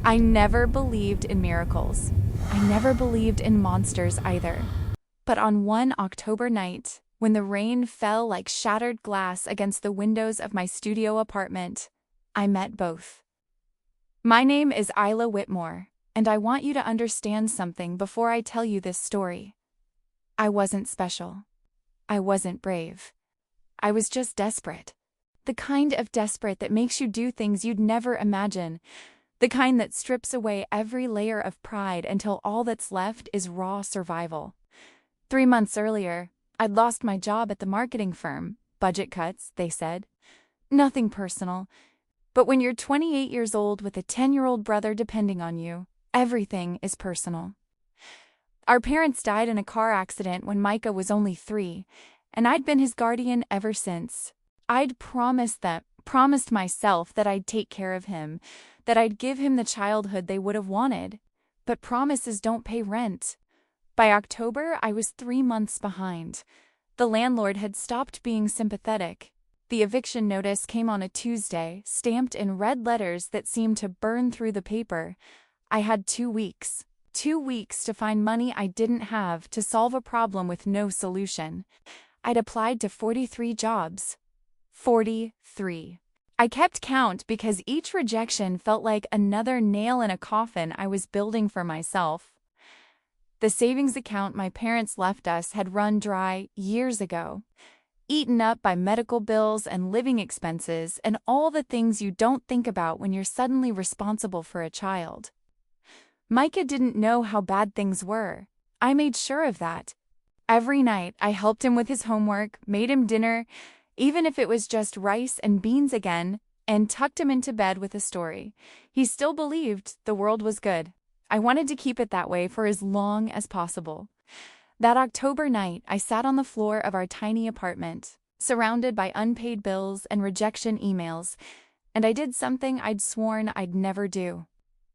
I never believed in miracles. I never believed in monsters either. But on one October night, when the rain fell like shattered glass against the windows of my studio apartment, I met both. My name is Isla Whitmore, and I want you to understand something before I tell you this story. I wasn't special. I wasn't brave. I was just desperate. The kind of desperate that makes you do things you'd never imagine. The kind that strips away every layer of pride until all that's left is raw survival. 3 months earlier, I'd lost my job at the marketing firm. Budget cuts, they said. Nothing personal. But when you're 28 years old with a 10-year-old brother depending on you, everything is personal. Our parents died in a car accident when Micah was only 3, and I'd been his guardian ever since. I'd promised myself that I'd take care of him, that I'd give him the childhood they would have wanted. But promises don't pay rent. By October, I was 3 months behind. The landlord had stopped being sympathetic. The eviction notice came on a Tuesday, stamped in red letters that seemed to burn through the paper. I had 2 weeks. 2 weeks to find money I didn't have to solve a problem with no solution. I'd applied to 43 jobs. 43. I kept count because each rejection felt like another nail in a coffin I was building for myself. The savings account my parents left us had run dry years ago, eaten up by medical bills and living expenses and all the things you don't think about when you're suddenly responsible for a child. Micah didn't know how bad things were. I made sure of that. Every night, I helped him with his homework, made him dinner, even if it was just rice and beans again, and tucked him into bed with a story. He still believed the world was good. I wanted to keep it that way for as long as possible. That October night, I sat on the floor of our tiny apartment, surrounded by unpaid bills and rejection emails, and I did something I'd sworn I'd never do.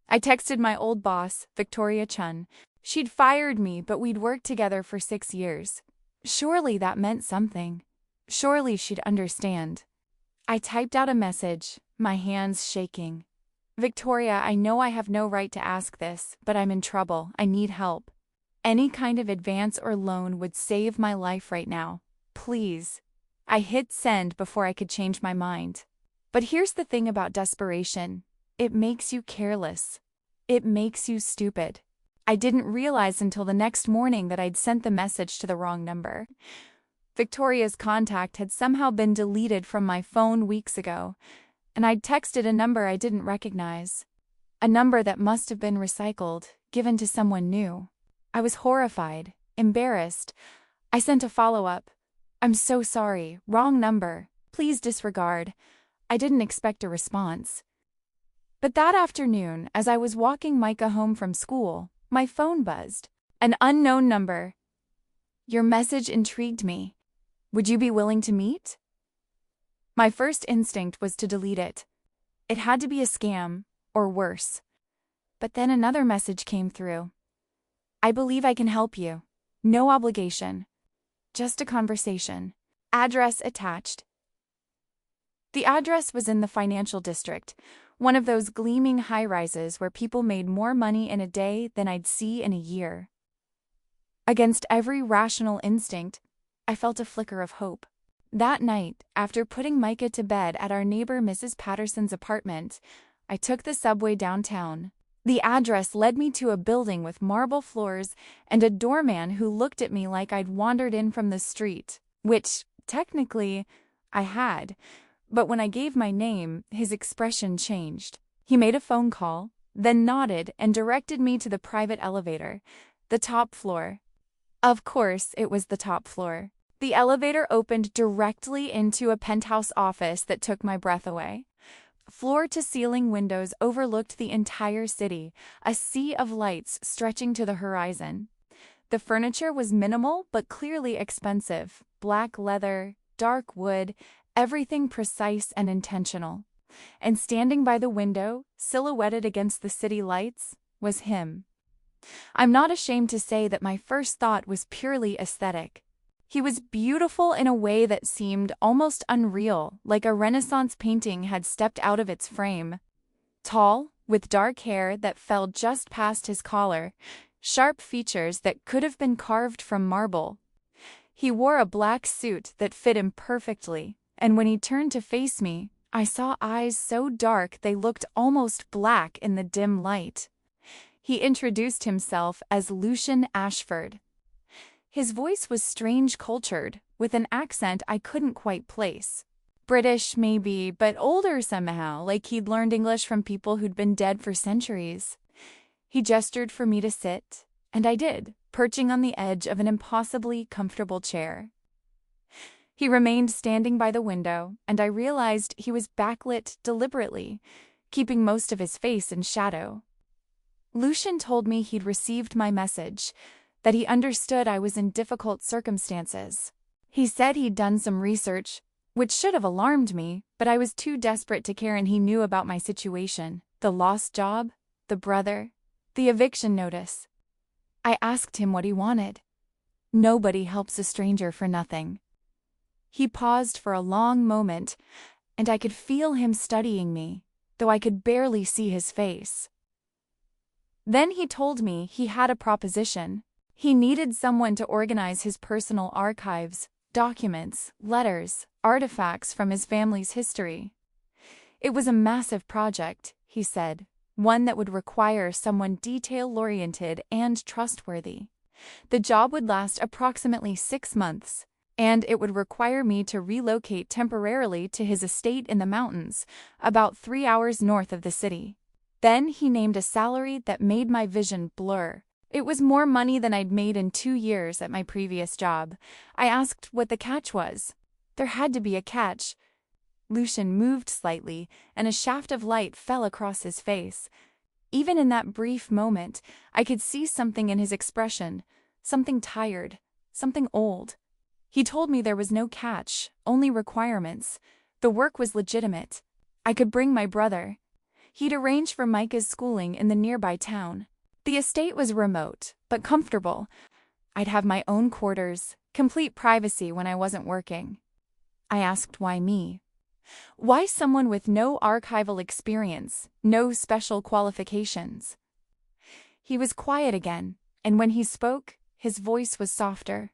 I texted my old boss, Victoria Chun. She'd fired me, but we'd worked together for 6 years. Surely that meant something. Surely she'd understand. I typed out a message, my hands shaking. Victoria, I know I have no right to ask this, but I'm in trouble. I need help. Any kind of advance or loan would save my life right now. Please. I hit send before I could change my mind. But here's the thing about desperation. It makes you careless. It makes you stupid. I didn't realize until the next morning that I'd sent the message to the wrong number. Victoria's contact had somehow been deleted from my phone weeks ago, and I'd texted a number I didn't recognize. A number that must have been recycled, given to someone new. I was horrified, embarrassed. I sent a follow-up. I'm so sorry, wrong number. Please disregard. I didn't expect a response. But that afternoon, as I was walking Micah home from school, my phone buzzed. An unknown number. Your message intrigued me. Would you be willing to meet? My first instinct was to delete it. It had to be a scam, or worse. But then another message came through. I believe I can help you. No obligation. Just a conversation. Address attached. The address was in the financial district, one of those gleaming high-rises where people made more money in a day than I'd see in a year. Against every rational instinct, I felt a flicker of hope. That night, after putting Micah to bed at our neighbor Mrs. Patterson's apartment, I took the subway downtown. The address led me to a building with marble floors and a doorman who looked at me like I'd wandered in from the street, which, technically, I had. But when I gave my name, his expression changed. He made a phone call, then nodded and directed me to the private elevator, the top floor. Of course, it was the top floor. The elevator opened directly into a penthouse office that took my breath away. Floor-to-ceiling windows overlooked the entire city, a sea of lights stretching to the horizon. The furniture was minimal but clearly expensive. Black leather, dark wood, everything precise and intentional. And standing by the window, silhouetted against the city lights, was him. I'm not ashamed to say that my first thought was purely aesthetic. He was beautiful in a way that seemed almost unreal, like a Renaissance painting had stepped out of its frame. Tall, with dark hair that fell just past his collar, sharp features that could have been carved from marble. He wore a black suit that fit him perfectly, and when he turned to face me, I saw eyes so dark they looked almost black in the dim light. He introduced himself as Lucian Ashford. His voice was strange cultured, with an accent I couldn't quite place. British, maybe, but older somehow, like he'd learned English from people who'd been dead for centuries. He gestured for me to sit, and I did, perching on the edge of an impossibly comfortable chair. He remained standing by the window, and I realized he was backlit deliberately, keeping most of his face in shadow. Lucian told me he'd received my message, that he understood I was in difficult circumstances. He said he'd done some research, which should have alarmed me, but I was too desperate to care, and he knew about my situation, the lost job, the brother, the eviction notice. I asked him what he wanted. Nobody helps a stranger for nothing. He paused for a long moment, and I could feel him studying me, though I could barely see his face. Then he told me he had a proposition. He needed someone to organize his personal archives, documents, letters, artifacts from his family's history. It was a massive project, he said, one that would require someone detail-oriented and trustworthy. The job would last approximately 6 months, and it would require me to relocate temporarily to his estate in the mountains, about 3 hours north of the city. Then he named a salary that made my vision blur. It was more money than I'd made in 2 years at my previous job. I asked what the catch was. There had to be a catch. Lucian moved slightly, and a shaft of light fell across his face. Even in that brief moment, I could see something in his expression, something tired, something old. He told me there was no catch, only requirements. The work was legitimate. I could bring my brother. He'd arrange for Micah's schooling in the nearby town. The estate was remote, but comfortable. I'd have my own quarters, complete privacy when I wasn't working. I asked why me. Why someone with no archival experience, no special qualifications? He was quiet again, and when he spoke, his voice was softer.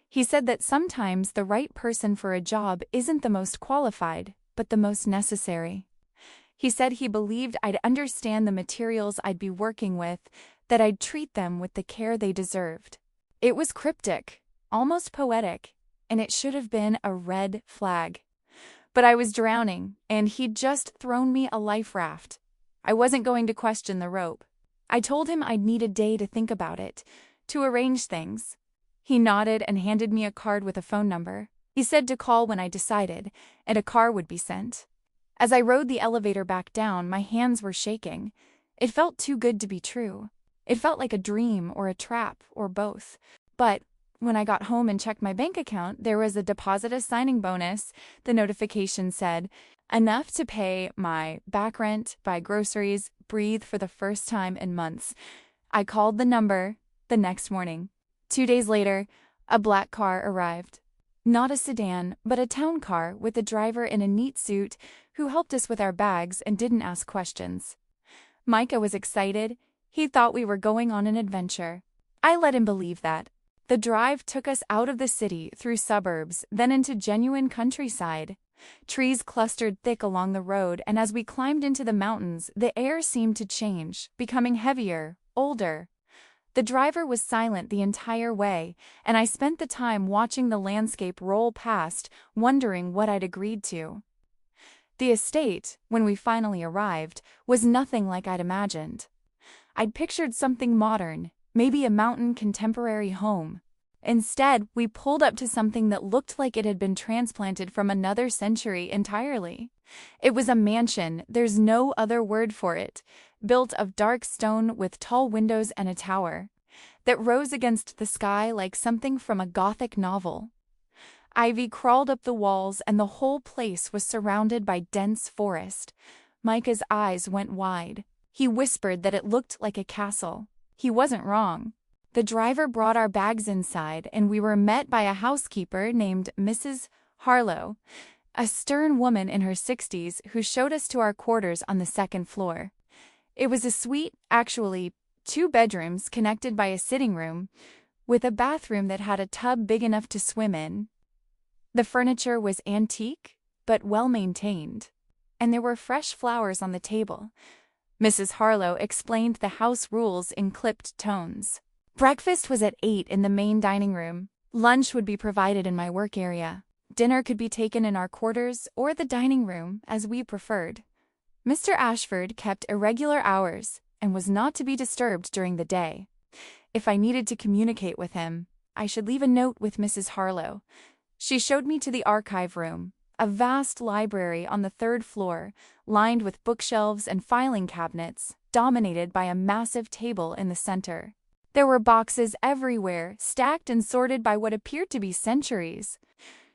He said that sometimes the right person for a job isn't the most qualified, but the most necessary. He said he believed I'd understand the materials I'd be working with, that I'd treat them with the care they deserved. It was cryptic, almost poetic, and it should have been a red flag. But I was drowning, and he'd just thrown me a life raft. I wasn't going to question the rope. I told him I'd need a day to think about it, to arrange things. He nodded and handed me a card with a phone number. He said to call when I decided, and a car would be sent. As I rode the elevator back down, my hands were shaking. It felt too good to be true. It felt like a dream or a trap or both. But when I got home and checked my bank account, there was a deposit a signing bonus. The notification said, enough to pay my back rent, buy groceries, breathe for the first time in months. I called the number the next morning. 2 days later, a black car arrived. Not a sedan, but a town car with a driver in a neat suit who helped us with our bags and didn't ask questions. Micah was excited. He thought we were going on an adventure. I let him believe that. The drive took us out of the city, through suburbs, then into genuine countryside. Trees clustered thick along the road, and as we climbed into the mountains, the air seemed to change, becoming heavier, older. The driver was silent the entire way, and I spent the time watching the landscape roll past, wondering what I'd agreed to. The estate, when we finally arrived, was nothing like I'd imagined. I'd pictured something modern, maybe a mountain contemporary home. Instead, we pulled up to something that looked like it had been transplanted from another century entirely. It was a mansion, there's no other word for it, built of dark stone with tall windows and a tower, that rose against the sky like something from a Gothic novel. Ivy crawled up the walls, and the whole place was surrounded by dense forest. Micah's eyes went wide. He whispered that it looked like a castle. He wasn't wrong. The driver brought our bags inside, and we were met by a housekeeper named Mrs. Harlow, a stern woman in her 60s who showed us to our quarters on the second floor. It was a suite, actually, 2 bedrooms connected by a sitting room, with a bathroom that had a tub big enough to swim in. The furniture was antique, but well-maintained, and there were fresh flowers on the table. Mrs. Harlow explained the house rules in clipped tones. Breakfast was at 8 in the main dining room. Lunch would be provided in my work area. Dinner could be taken in our quarters or the dining room, as we preferred. Mr. Ashford kept irregular hours and was not to be disturbed during the day. If I needed to communicate with him, I should leave a note with Mrs. Harlow. She showed me to the archive room, a vast library on the 3rd floor, lined with bookshelves and filing cabinets, dominated by a massive table in the center. There were boxes everywhere, stacked and sorted by what appeared to be centuries.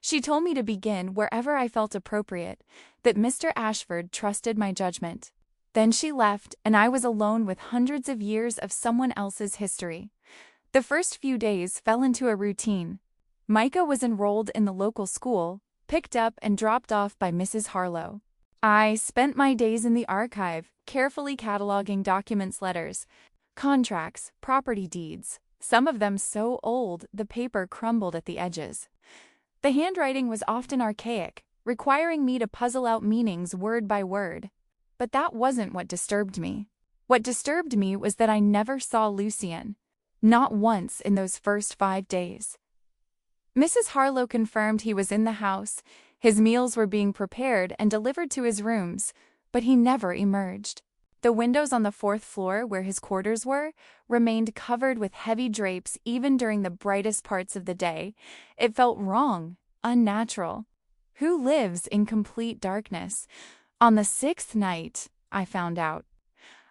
She told me to begin wherever I felt appropriate, that Mr. Ashford trusted my judgment. Then she left, and I was alone with hundreds of years of someone else's history. The first few days fell into a routine. Micah was enrolled in the local school, picked up and dropped off by Mrs. Harlow. I spent my days in the archive, carefully cataloging documents, letters, contracts, property deeds, some of them so old the paper crumbled at the edges. The handwriting was often archaic, requiring me to puzzle out meanings word by word. But that wasn't what disturbed me. What disturbed me was that I never saw Lucien. Not once in those first 5 days. Mrs. Harlow confirmed he was in the house, his meals were being prepared and delivered to his rooms, but he never emerged. The windows on the 4th floor, where his quarters were, remained covered with heavy drapes even during the brightest parts of the day. It felt wrong, unnatural. Who lives in complete darkness? On the 6th night, I found out.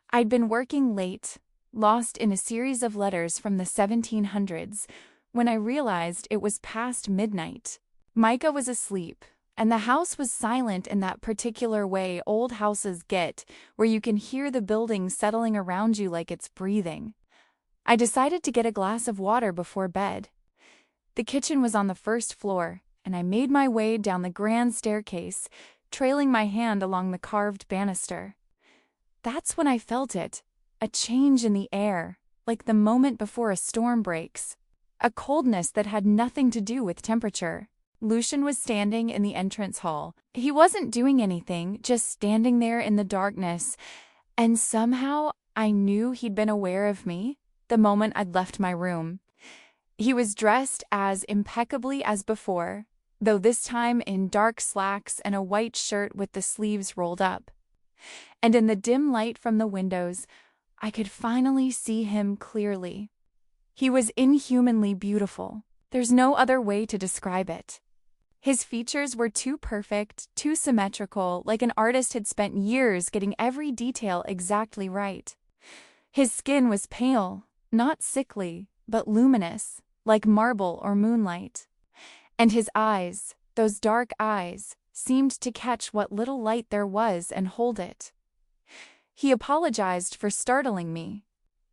I'd been working late, lost in a series of letters from the 1700s, when I realized it was past midnight. Micah was asleep, and the house was silent in that particular way old houses get, where you can hear the building settling around you like it's breathing. I decided to get a glass of water before bed. The kitchen was on the 1st floor, and I made my way down the grand staircase, trailing my hand along the carved banister. That's when I felt it, a change in the air, like the moment before a storm breaks. A coldness that had nothing to do with temperature. Lucien was standing in the entrance hall. He wasn't doing anything, just standing there in the darkness, and somehow I knew he'd been aware of me the moment I'd left my room. He was dressed as impeccably as before, though this time in dark slacks and a white shirt with the sleeves rolled up. And in the dim light from the windows, I could finally see him clearly. He was inhumanly beautiful. There's no other way to describe it. His features were too perfect, too symmetrical, like an artist had spent years getting every detail exactly right. His skin was pale, not sickly, but luminous, like marble or moonlight. And his eyes, those dark eyes, seemed to catch what little light there was and hold it. He apologized for startling me.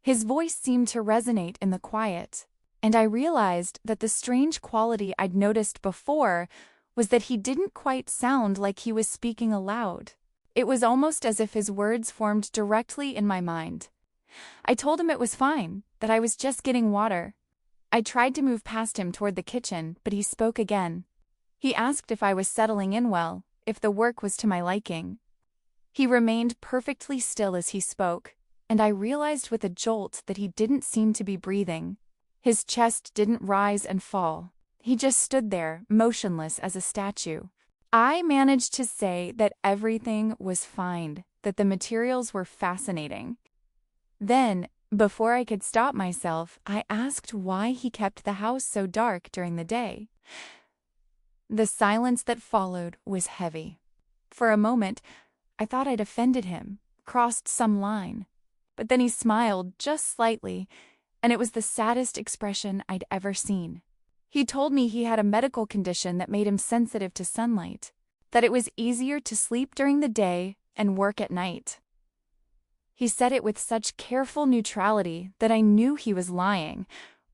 His voice seemed to resonate in the quiet, and I realized that the strange quality I'd noticed before was that he didn't quite sound like he was speaking aloud. It was almost as if his words formed directly in my mind. I told him it was fine, that I was just getting water. I tried to move past him toward the kitchen, but he spoke again. He asked if I was settling in well, if the work was to my liking. He remained perfectly still as he spoke, and I realized with a jolt that he didn't seem to be breathing. His chest didn't rise and fall. He just stood there, motionless as a statue. I managed to say that everything was fine, that the materials were fascinating. Then, before I could stop myself, I asked why he kept the house so dark during the day. The silence that followed was heavy. For a moment, I thought I'd offended him, crossed some line. But then he smiled just slightly, and it was the saddest expression I'd ever seen. He told me he had a medical condition that made him sensitive to sunlight, that it was easier to sleep during the day and work at night. He said it with such careful neutrality that I knew he was lying,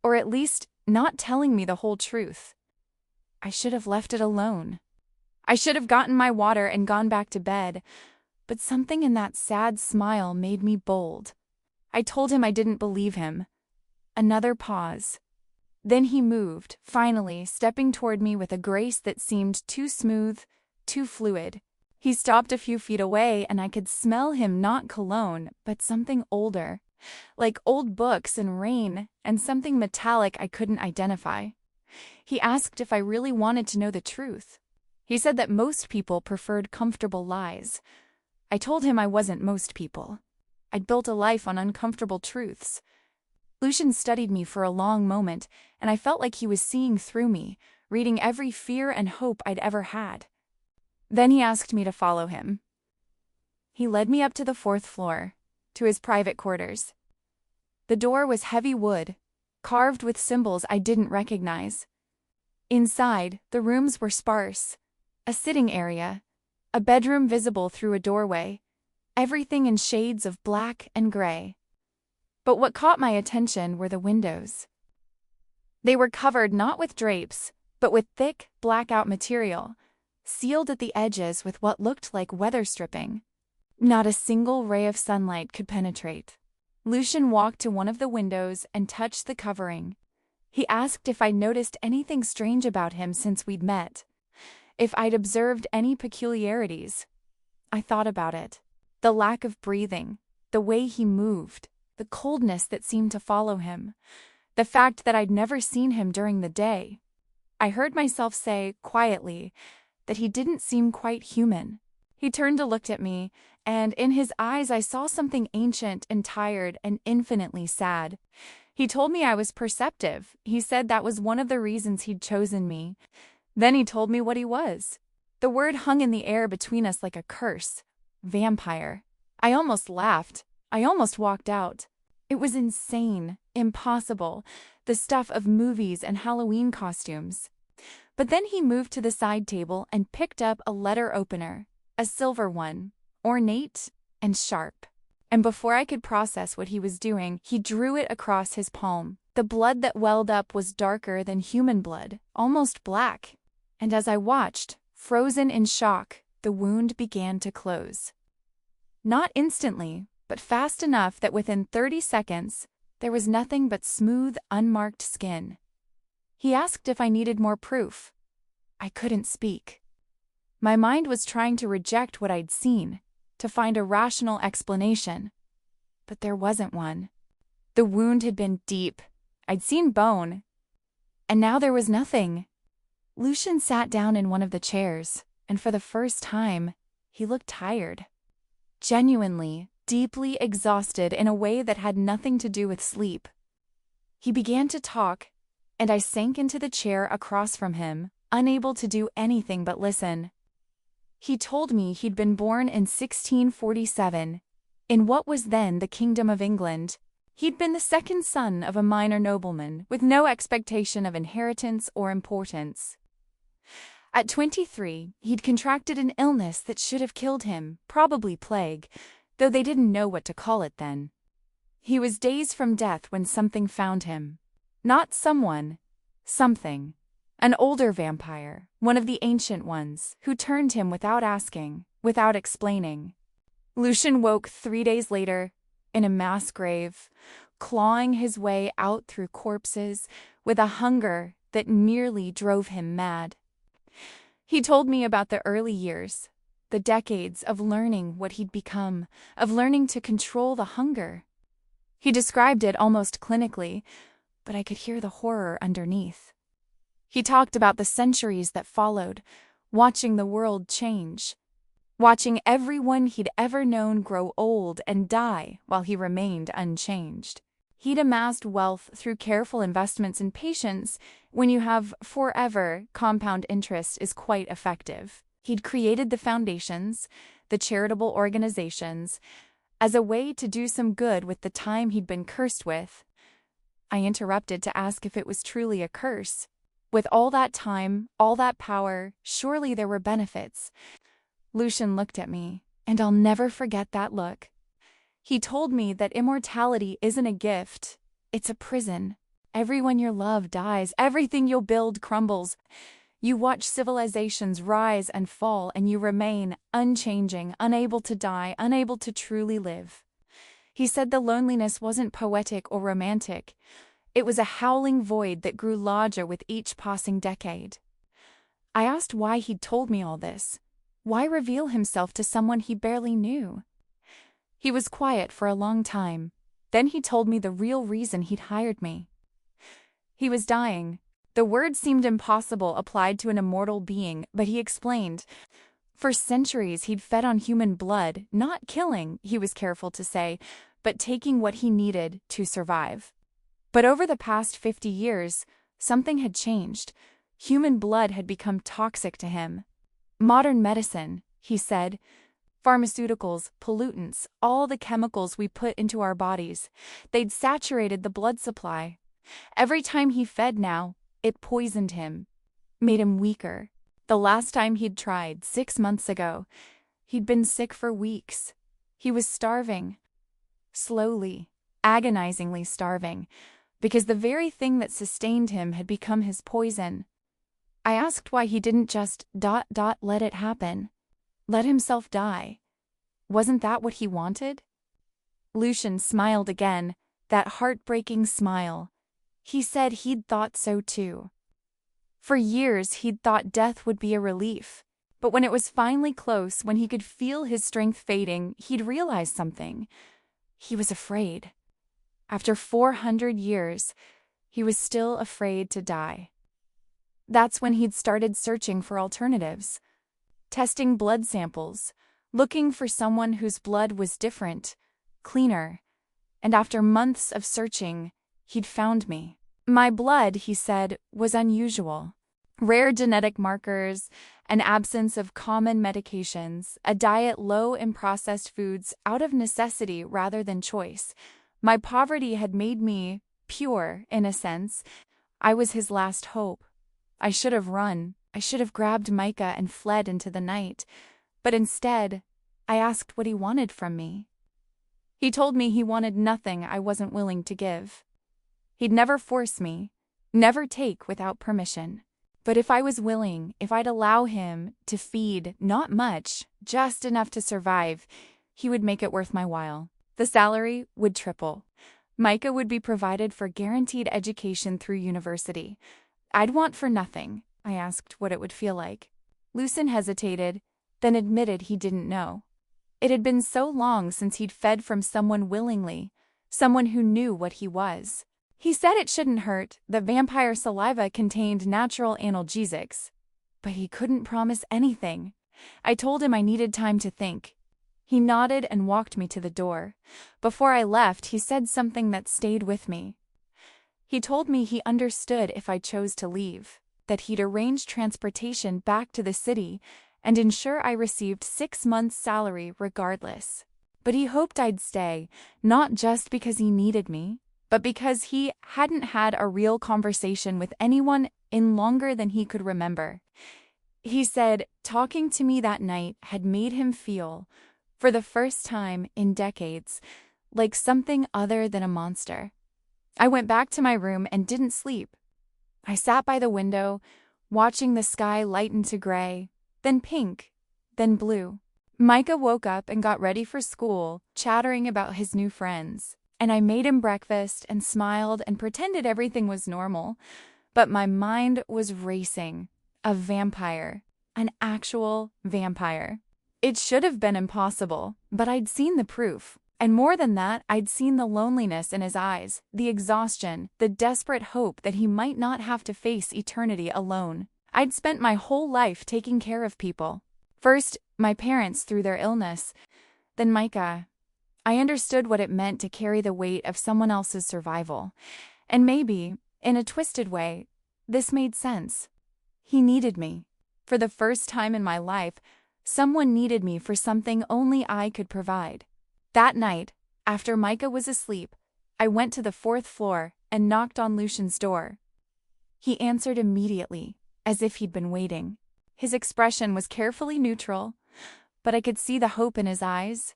or at least not telling me the whole truth. I should have left it alone. I should have gotten my water and gone back to bed, but something in that sad smile made me bold. I told him I didn't believe him. Another pause. Then he moved, finally, stepping toward me with a grace that seemed too smooth, too fluid. He stopped a few feet away, and I could smell him, not cologne, but something older, like old books and rain, and something metallic I couldn't identify. He asked if I really wanted to know the truth. He said that most people preferred comfortable lies. I told him I wasn't most people. I'd built a life on uncomfortable truths. Lucian studied me for a long moment, and I felt like he was seeing through me, reading every fear and hope I'd ever had. Then he asked me to follow him. He led me up to the 4th floor, to his private quarters. The door was heavy wood, carved with symbols I didn't recognize. Inside, the rooms were sparse. A sitting area, a bedroom visible through a doorway, everything in shades of black and gray. But what caught my attention were the windows. They were covered not with drapes, but with thick, blackout material, sealed at the edges with what looked like weather stripping. Not a single ray of sunlight could penetrate. Lucian walked to one of the windows and touched the covering. He asked if I'd noticed anything strange about him since we'd met, if I'd observed any peculiarities. I thought about it. The lack of breathing, the way he moved, the coldness that seemed to follow him, the fact that I'd never seen him during the day. I heard myself say, quietly, that he didn't seem quite human. He turned to look at me, and in his eyes I saw something ancient and tired and infinitely sad. He told me I was perceptive. He said that was one of the reasons he'd chosen me. Then he told me what he was. The word hung in the air between us like a curse. Vampire. I almost laughed. I almost walked out. It was insane, impossible, the stuff of movies and Halloween costumes. But then he moved to the side table and picked up a letter opener, a silver one, ornate and sharp. And before I could process what he was doing, he drew it across his palm. The blood that welled up was darker than human blood, almost black. And as I watched, frozen in shock, the wound began to close. Not instantly, but fast enough that within 30 seconds, there was nothing but smooth, unmarked skin. He asked if I needed more proof. I couldn't speak. My mind was trying to reject what I'd seen, to find a rational explanation. But there wasn't one. The wound had been deep. I'd seen bone. And now there was nothing. Lucian sat down in one of the chairs, and for the first time, he looked tired. Genuinely, deeply exhausted in a way that had nothing to do with sleep. He began to talk, and I sank into the chair across from him, unable to do anything but listen. He told me he'd been born in 1647, in what was then the Kingdom of England. He'd been the second son of a minor nobleman, with no expectation of inheritance or importance. At 23, he'd contracted an illness that should have killed him, probably plague, though they didn't know what to call it then. He was days from death when something found him. Not someone, something. An older vampire, one of the ancient ones, who turned him without asking, without explaining. Lucian woke 3 days later, in a mass grave, clawing his way out through corpses with a hunger that nearly drove him mad. He told me about the early years, the decades of learning what he'd become, of learning to control the hunger. He described it almost clinically, but I could hear the horror underneath. He talked about the centuries that followed, watching the world change, watching everyone he'd ever known grow old and die while he remained unchanged. He'd amassed wealth through careful investments in patience. When you have forever, compound interest is quite effective. He'd created the foundations, the charitable organizations, as a way to do some good with the time he'd been cursed with. I interrupted to ask if it was truly a curse. With all that time, all that power, surely there were benefits. Lucian looked at me, and I'll never forget that look. He told me that immortality isn't a gift, it's a prison. Everyone you love dies, everything you'll build crumbles. You watch civilizations rise and fall, and you remain unchanging, unable to die, unable to truly live. He said the loneliness wasn't poetic or romantic. It was a howling void that grew larger with each passing decade. I asked why he'd told me all this. Why reveal himself to someone he barely knew? He was quiet for a long time. Then he told me the real reason he'd hired me. He was dying. The word seemed impossible applied to an immortal being, but he explained. For centuries he'd fed on human blood, not killing, he was careful to say, but taking what he needed to survive. But over the past 50 years, something had changed. Human blood had become toxic to him. Modern medicine, he said, pharmaceuticals, pollutants, all the chemicals we put into our bodies, they'd saturated the blood supply. Every time he fed now, it poisoned him, made him weaker. The last time he'd tried, 6 months ago, he'd been sick for weeks. He was starving. Slowly, agonizingly starving, because the very thing that sustained him had become his poison. I asked why he didn't just let it happen. Let himself die. Wasn't that what he wanted? Lucian smiled again, that heartbreaking smile. He said he'd thought so too. For years he'd thought death would be a relief, but when it was finally close, when he could feel his strength fading, he'd realized something. He was afraid. After 400 years, he was still afraid to die. That's when he'd started searching for alternatives, testing blood samples, looking for someone whose blood was different, cleaner, and after months of searching, he'd found me. My blood, he said, was unusual. Rare genetic markers, an absence of common medications, a diet low in processed foods out of necessity rather than choice. My poverty had made me pure, in a sense. I was his last hope. I should have run. I should have grabbed Micah and fled into the night. But instead, I asked what he wanted from me. He told me he wanted nothing I wasn't willing to give. He'd never force me, never take without permission. But if I was willing, if I'd allow him to feed, not much, just enough to survive, he would make it worth my while. The salary would triple. Micah would be provided for guaranteed education through university. I'd want for nothing. I asked what it would feel like. Lucian hesitated, then admitted he didn't know. It had been so long since he'd fed from someone willingly, someone who knew what he was. He said it shouldn't hurt, that vampire saliva contained natural analgesics. But he couldn't promise anything. I told him I needed time to think. He nodded and walked me to the door. Before I left, he said something that stayed with me. He told me he understood if I chose to leave, that he'd arrange transportation back to the city and ensure I received 6 months' salary regardless. But he hoped I'd stay, not just because he needed me, but because he hadn't had a real conversation with anyone in longer than he could remember. He said talking to me that night had made him feel, for the first time in decades, like something other than a monster. I went back to my room and didn't sleep. I sat by the window, watching the sky lighten to gray, then pink, then blue. Micah woke up and got ready for school, chattering about his new friends. And I made him breakfast and smiled and pretended everything was normal. But my mind was racing. A vampire. An actual vampire. It should have been impossible, but I'd seen the proof. And more than that, I'd seen the loneliness in his eyes, the exhaustion, the desperate hope that he might not have to face eternity alone. I'd spent my whole life taking care of people. First, my parents through their illness. Then Micah. I understood what it meant to carry the weight of someone else's survival. And maybe, in a twisted way, this made sense. He needed me. For the first time in my life, someone needed me for something only I could provide. That night, after Micah was asleep, I went to the 4th floor and knocked on Lucian's door. He answered immediately, as if he'd been waiting. His expression was carefully neutral, but I could see the hope in his eyes.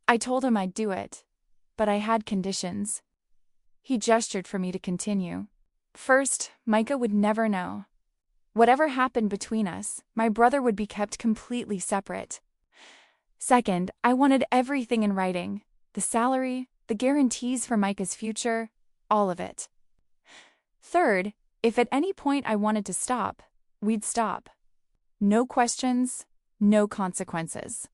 I told him I'd do it, but I had conditions. He gestured for me to continue. First, Micah would never know. Whatever happened between us, my brother would be kept completely separate. Second, I wanted everything in writing: the salary, the guarantees for Micah's future, all of it. Third, if at any point I wanted to stop, we'd stop. No questions, no consequences.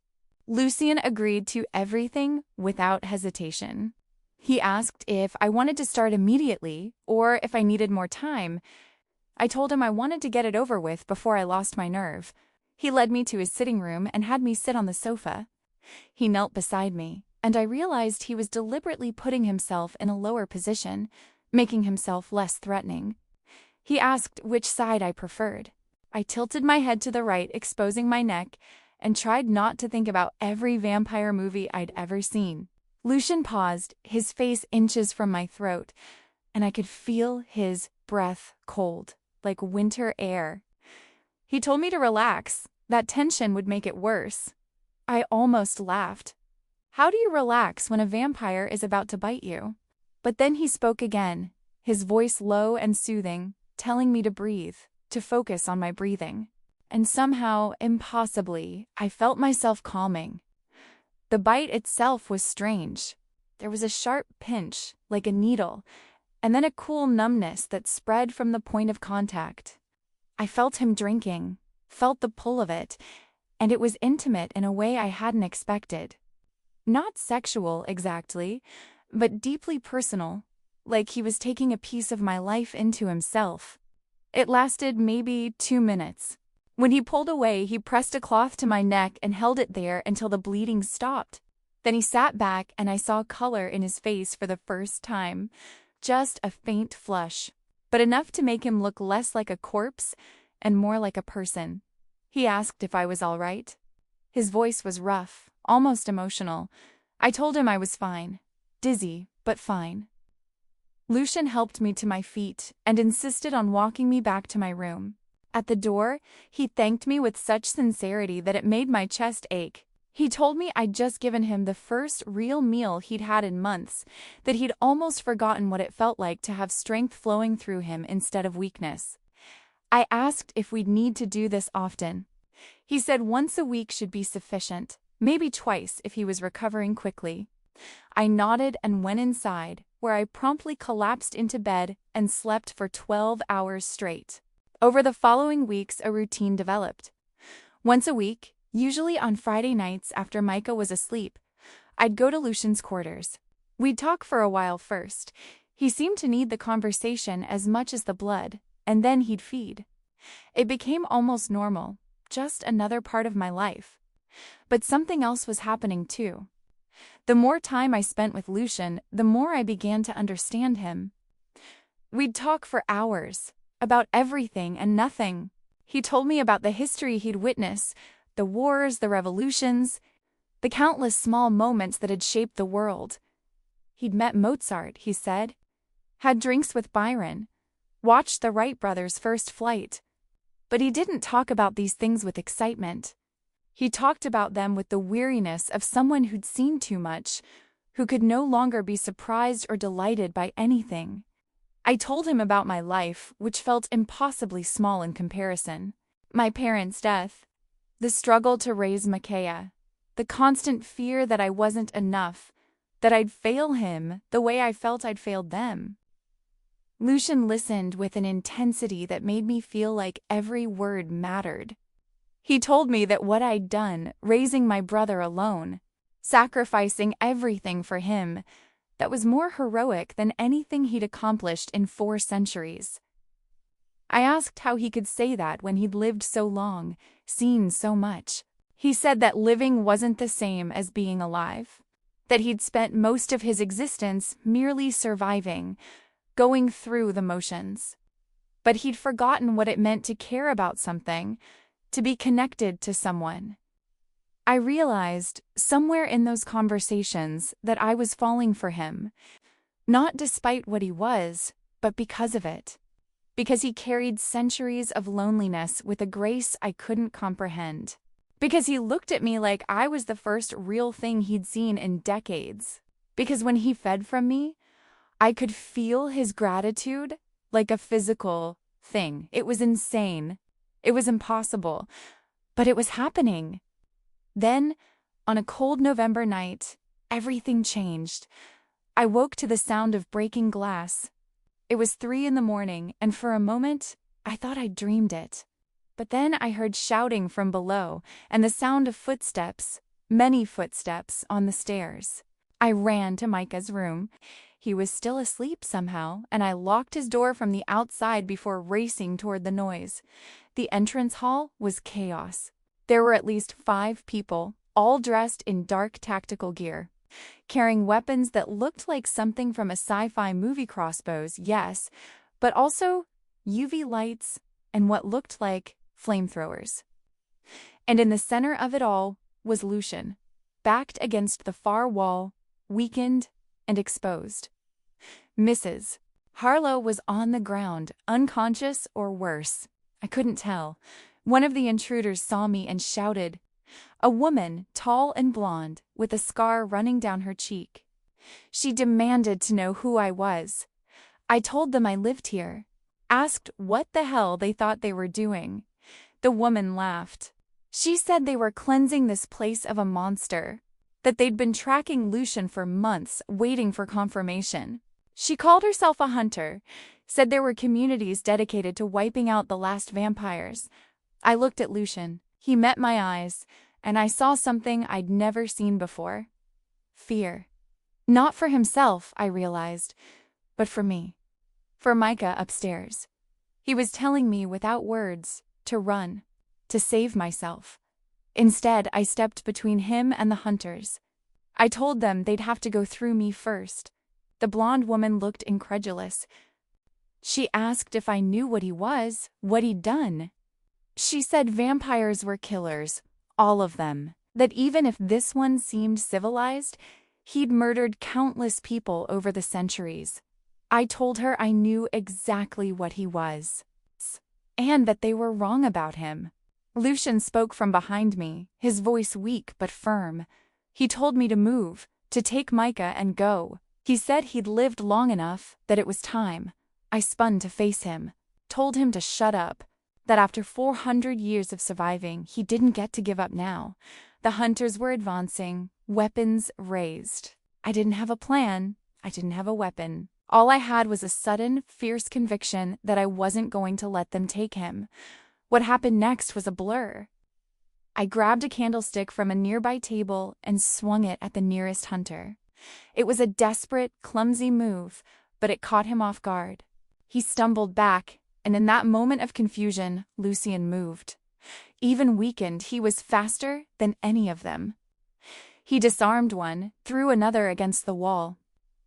Lucien agreed to everything without hesitation. He asked if I wanted to start immediately or if I needed more time. I told him I wanted to get it over with before I lost my nerve. He led me to his sitting room and had me sit on the sofa. He knelt beside me, and I realized he was deliberately putting himself in a lower position, making himself less threatening. He asked which side I preferred. I tilted my head to the right, exposing my neck, and tried not to think about every vampire movie I'd ever seen. Lucien paused, his face inches from my throat, and I could feel his breath cold, like winter air. He told me to relax. That tension would make it worse. I almost laughed. How do you relax when a vampire is about to bite you? But then he spoke again, his voice low and soothing, telling me to breathe, to focus on my breathing. And somehow, impossibly, I felt myself calming. The bite itself was strange. There was a sharp pinch, like a needle, and then a cool numbness that spread from the point of contact. I felt him drinking, felt the pull of it, and it was intimate in a way I hadn't expected. Not sexual, exactly, but deeply personal, like he was taking a piece of my life into himself. It lasted maybe 2 minutes. When he pulled away, he pressed a cloth to my neck and held it there until the bleeding stopped. Then he sat back and I saw color in his face for the first time. Just a faint flush, but enough to make him look less like a corpse and more like a person. He asked if I was all right. His voice was rough, almost emotional. I told him I was fine. Dizzy, but fine. Lucien helped me to my feet and insisted on walking me back to my room. At the door, he thanked me with such sincerity that it made my chest ache. He told me I'd just given him the first real meal he'd had in months, that he'd almost forgotten what it felt like to have strength flowing through him instead of weakness. I asked if we'd need to do this often. He said once a week should be sufficient, maybe twice if he was recovering quickly. I nodded and went inside, where I promptly collapsed into bed and slept for 12 hours straight. Over the following weeks, a routine developed. Once a week, usually on Friday nights after Micah was asleep, I'd go to Lucien's quarters. We'd talk for a while first. He seemed to need the conversation as much as the blood, and then he'd feed. It became almost normal, just another part of my life. But something else was happening too. The more time I spent with Lucien, the more I began to understand him. We'd talk for hours, about everything and nothing. He told me about the history he'd witnessed, the wars, the revolutions, the countless small moments that had shaped the world. He'd met Mozart, he said, had drinks with Byron, watched the Wright brothers' first flight. But he didn't talk about these things with excitement. He talked about them with the weariness of someone who'd seen too much, who could no longer be surprised or delighted by anything. I told him about my life, which felt impossibly small in comparison. My parents' death, the struggle to raise Micaiah, the constant fear that I wasn't enough, that I'd fail him the way I felt I'd failed them. Lucien listened with an intensity that made me feel like every word mattered. He told me that what I'd done, raising my brother alone, sacrificing everything for him, that was more heroic than anything he'd accomplished in 4 centuries. I asked how he could say that when he'd lived so long, seen so much. He said that living wasn't the same as being alive, that he'd spent most of his existence merely surviving, going through the motions. But he'd forgotten what it meant to care about something, to be connected to someone. I realized, somewhere in those conversations, that I was falling for him, not despite what he was, but because of it. Because he carried centuries of loneliness with a grace I couldn't comprehend. Because he looked at me like I was the first real thing he'd seen in decades. Because when he fed from me, I could feel his gratitude like a physical thing. It was insane. It was impossible, but it was happening. Then, on a cold November night, everything changed. I woke to the sound of breaking glass. It was 3 in the morning, and for a moment, I thought I'd dreamed it. But then I heard shouting from below and the sound of footsteps, many footsteps, on the stairs. I ran to Micah's room. He was still asleep somehow, and I locked his door from the outside before racing toward the noise. The entrance hall was chaos. There were at least 5 people, all dressed in dark tactical gear, carrying weapons that looked like something from a sci-fi movie. Crossbows, yes, but also UV lights and what looked like flamethrowers. And in the center of it all was Lucian, backed against the far wall, weakened and exposed. Mrs. Harlow was on the ground, unconscious or worse. I couldn't tell. One of the intruders saw me and shouted. A woman, tall and blonde, with a scar running down her cheek. She demanded to know who I was. I told them I lived here. Asked what the hell they thought they were doing. The woman laughed. She said they were cleansing this place of a monster, that they'd been tracking Lucian for months, waiting for confirmation. She called herself a hunter, said there were communities dedicated to wiping out the last vampires. I looked at Lucian. He met my eyes, and I saw something I'd never seen before. Fear. Not for himself, I realized, but for me. For Micah upstairs. He was telling me without words to run, to save myself. Instead, I stepped between him and the hunters. I told them they'd have to go through me first. The blonde woman looked incredulous. She asked if I knew what he was, what he'd done. She said vampires were killers, all of them, that even if this one seemed civilized, he'd murdered countless people over the centuries. I told her I knew exactly what he was, and that they were wrong about him. Lucian spoke from behind me, his voice weak but firm. He told me to move, to take Micah and go. He said he'd lived long enough, that it was time. I spun to face him, told him to shut up, that after 400 years of surviving, he didn't get to give up now. The hunters were advancing, weapons raised. I didn't have a plan. I didn't have a weapon. All I had was a sudden, fierce conviction that I wasn't going to let them take him. What happened next was a blur. I grabbed a candlestick from a nearby table and swung it at the nearest hunter. It was a desperate, clumsy move, but it caught him off guard. He stumbled back, and in that moment of confusion, Lucian moved. Even weakened, he was faster than any of them. He disarmed one, threw another against the wall.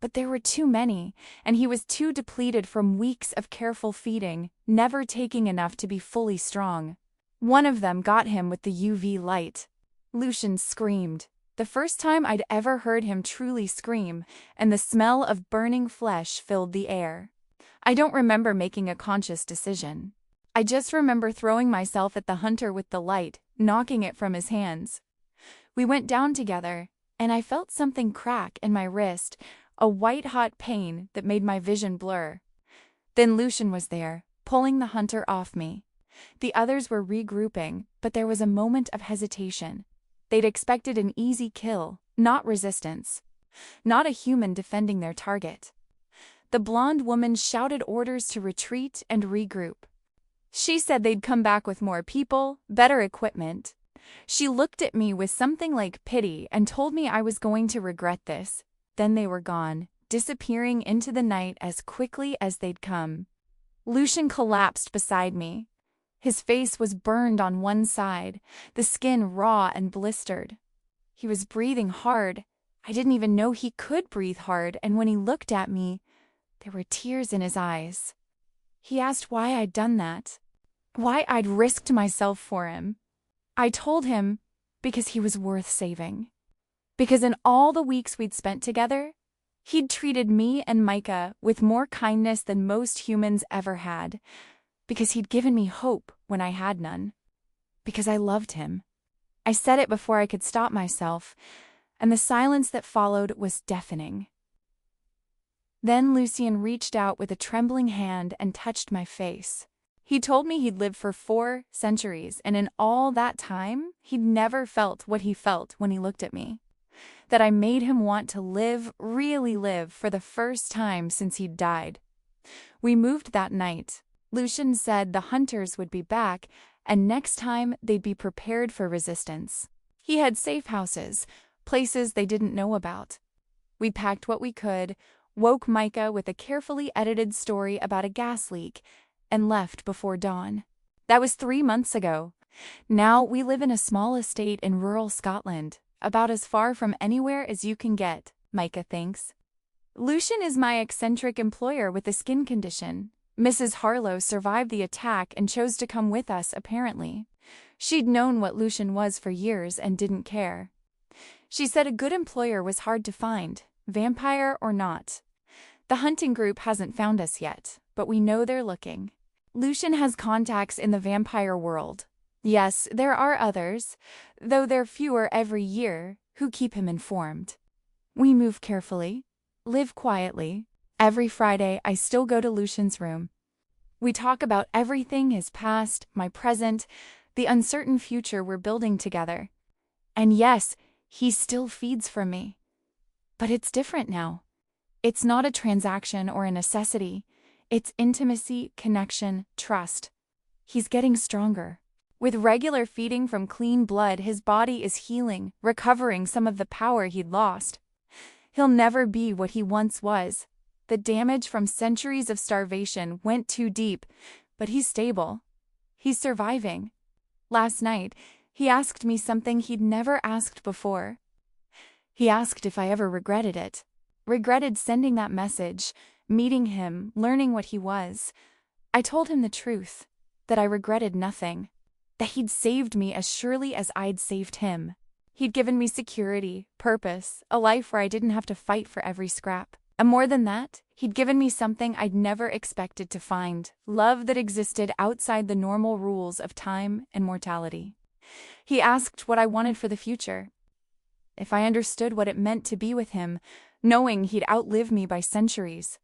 But there were too many, and he was too depleted from weeks of careful feeding, never taking enough to be fully strong. One of them got him with the UV light. Lucian screamed. The first time I'd ever heard him truly scream, and the smell of burning flesh filled the air. I don't remember making a conscious decision. I just remember throwing myself at the hunter with the light, knocking it from his hands. We went down together, and I felt something crack in my wrist, a white-hot pain that made my vision blur. Then Lucian was there, pulling the hunter off me. The others were regrouping, but there was a moment of hesitation. They'd expected an easy kill, not resistance. Not a human defending their target. The blonde woman shouted orders to retreat and regroup. She said they'd come back with more people, better equipment. She looked at me with something like pity and told me I was going to regret this. Then they were gone, disappearing into the night as quickly as they'd come. Lucian collapsed beside me. His face was burned on one side, the skin raw and blistered. He was breathing hard. I didn't even know he could breathe hard, and when he looked at me, there were tears in his eyes. He asked why I'd done that, why I'd risked myself for him. I told him because he was worth saving. Because in all the weeks we'd spent together, he'd treated me and Micah with more kindness than most humans ever had. Because he'd given me hope when I had none. Because I loved him. I said it before I could stop myself, and the silence that followed was deafening. Then Lucian reached out with a trembling hand and touched my face. He told me he'd lived for 4 centuries, and in all that time, he'd never felt what he felt when he looked at me. That I made him want to live, really live, for the first time since he'd died. We moved that night. Lucian said the hunters would be back, and next time they'd be prepared for resistance. He had safe houses, places they didn't know about. We packed what we could, woke Micah with a carefully edited story about a gas leak, and left before dawn. That was 3 months ago. Now we live in a small estate in rural Scotland, about as far from anywhere as you can get, Micah thinks. Lucian is my eccentric employer with a skin condition. Mrs. Harlow survived the attack and chose to come with us, apparently. She'd known what Lucian was for years and didn't care. She said a good employer was hard to find, vampire or not. The hunting group hasn't found us yet, but we know they're looking. Lucian has contacts in the vampire world. Yes, there are others, though they're fewer every year, who keep him informed. We move carefully, live quietly. Every Friday, I still go to Lucian's room. We talk about everything, his past, my present, the uncertain future we're building together. And yes, he still feeds from me. But it's different now. It's not a transaction or a necessity. It's intimacy, connection, trust. He's getting stronger. With regular feeding from clean blood, his body is healing, recovering some of the power he'd lost. He'll never be what he once was. The damage from centuries of starvation went too deep, but he's stable. He's surviving. Last night, he asked me something he'd never asked before. He asked if I ever regretted it. Regretted sending that message, meeting him, learning what he was. I told him the truth, that I regretted nothing, that he'd saved me as surely as I'd saved him. He'd given me security, purpose, a life where I didn't have to fight for every scrap. And more than that, he'd given me something I'd never expected to find, love that existed outside the normal rules of time and mortality. He asked what I wanted for the future. If I understood what it meant to be with him, knowing he'd outlive me by centuries.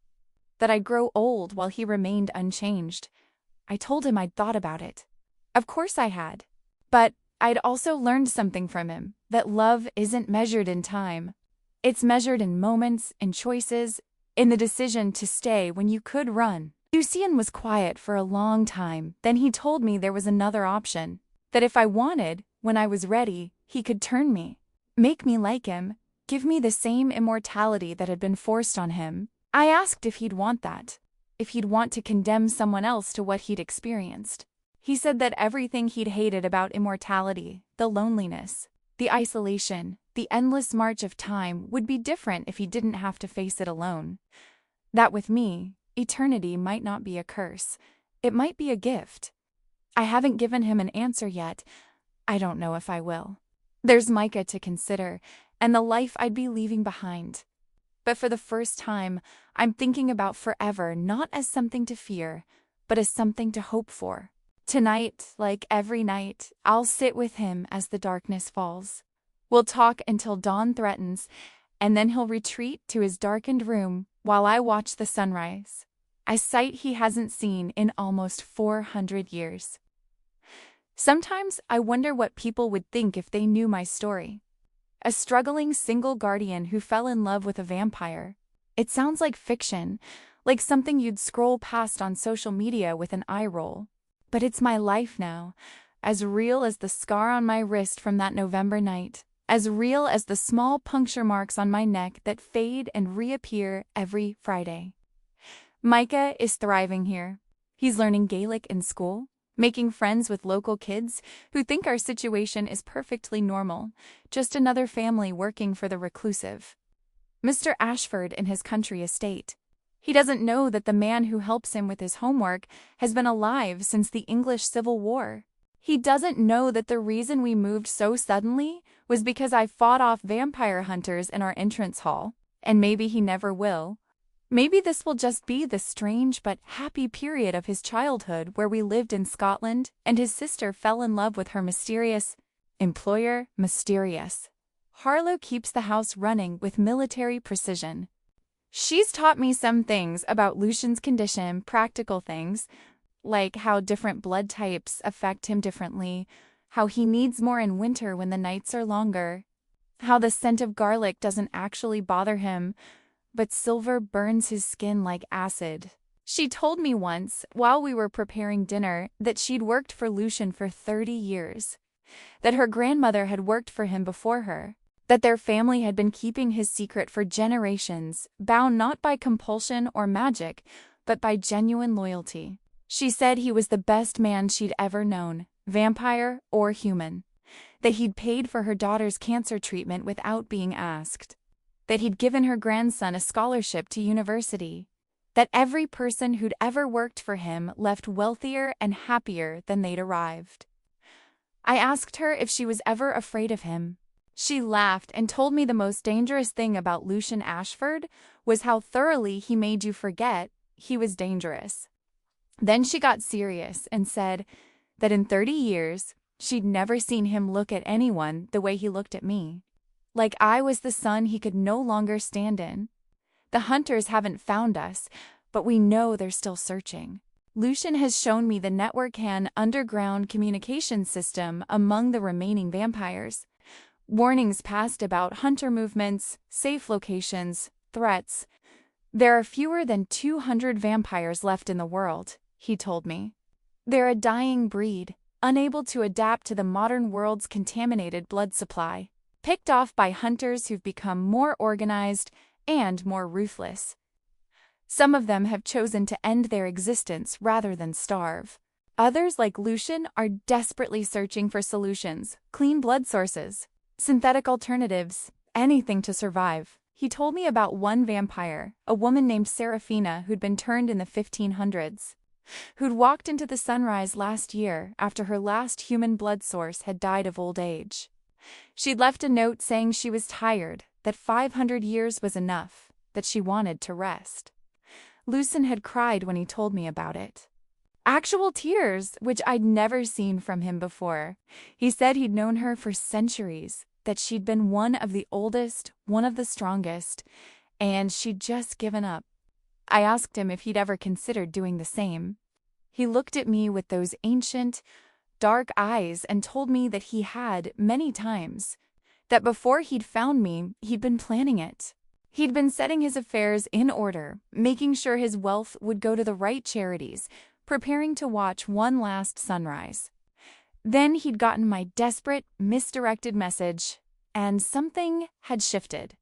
That I'd grow old while he remained unchanged. I told him I'd thought about it. Of course I had. But I'd also learned something from him, that love isn't measured in time. It's measured in moments, in choices, in the decision to stay when you could run. Lucian was quiet for a long time, then he told me there was another option. That if I wanted, when I was ready, he could turn me. Make me like him, give me the same immortality that had been forced on him. I asked if he'd want that, if he'd want to condemn someone else to what he'd experienced. He said that everything he'd hated about immortality, the loneliness, the isolation, the endless march of time would be different if he didn't have to face it alone. That with me, eternity might not be a curse. It might be a gift. I haven't given him an answer yet. I don't know if I will. There's Micah to consider, and the life I'd be leaving behind. But for the first time, I'm thinking about forever not as something to fear, but as something to hope for. Tonight, like every night, I'll sit with him as the darkness falls. We'll talk until dawn threatens, and then he'll retreat to his darkened room while I watch the sunrise, a sight he hasn't seen in almost 400 years. Sometimes I wonder what people would think if they knew my story. A struggling single guardian who fell in love with a vampire. It sounds like fiction, like something you'd scroll past on social media with an eye roll. But it's my life now, as real as the scar on my wrist from that November night, as real as the small puncture marks on my neck that fade and reappear every Friday. Micah is thriving here. He's learning Gaelic in school, making friends with local kids who think our situation is perfectly normal, just another family working for the reclusive. Mr. Ashford in his country estate. He doesn't know that the man who helps him with his homework has been alive since the English Civil War. He doesn't know that the reason we moved so suddenly was because I fought off vampire hunters in our entrance hall, and maybe he never will. Maybe this will just be the strange but happy period of his childhood where we lived in Scotland and his sister fell in love with her mysterious employer. Mysterious. Harlow keeps the house running with military precision. She's taught me some things about Lucian's condition, practical things. like how different blood types affect him differently, how he needs more in winter when the nights are longer, how the scent of garlic doesn't actually bother him, but silver burns his skin like acid. She told me once, while we were preparing dinner, that she'd worked for Lucian for 30 years, that her grandmother had worked for him before her, that their family had been keeping his secret for generations, bound not by compulsion or magic, but by genuine loyalty. She said he was the best man she'd ever known, vampire or human, that he'd paid for her daughter's cancer treatment without being asked, that he'd given her grandson a scholarship to university, that every person who'd ever worked for him left wealthier and happier than they'd arrived. I asked her if she was ever afraid of him. She laughed and told me the most dangerous thing about Lucian Ashford was how thoroughly he made you forget he was dangerous. Then she got serious and said that in 30 years, she'd never seen him look at anyone the way he looked at me. Like I was the sun he could no longer stand in. The hunters haven't found us, but we know they're still searching. Lucian has shown me the network-can underground communication system among the remaining vampires. Warnings passed about hunter movements, safe locations, threats. There are fewer than 200 vampires left in the world, he told me. They're a dying breed, unable to adapt to the modern world's contaminated blood supply, picked off by hunters who've become more organized and more ruthless. Some of them have chosen to end their existence rather than starve. Others, like Lucian, are desperately searching for solutions, clean blood sources, synthetic alternatives, anything to survive. He told me about one vampire, a woman named Serafina who'd been turned in the 1500s, who'd walked into the sunrise last year after her last human blood source had died of old age. She'd left a note saying she was tired, that 500 years was enough, that she wanted to rest. Lucian had cried when he told me about it. Actual tears, which I'd never seen from him before. He said he'd known her for centuries, that she'd been one of the oldest, one of the strongest, and she'd just given up. I asked him if he'd ever considered doing the same. He looked at me with those ancient, dark eyes and told me that he had many times, that before he'd found me, he'd been planning it. He'd been setting his affairs in order, making sure his wealth would go to the right charities, preparing to watch one last sunrise. Then he'd gotten my desperate, misdirected message, and something had shifted.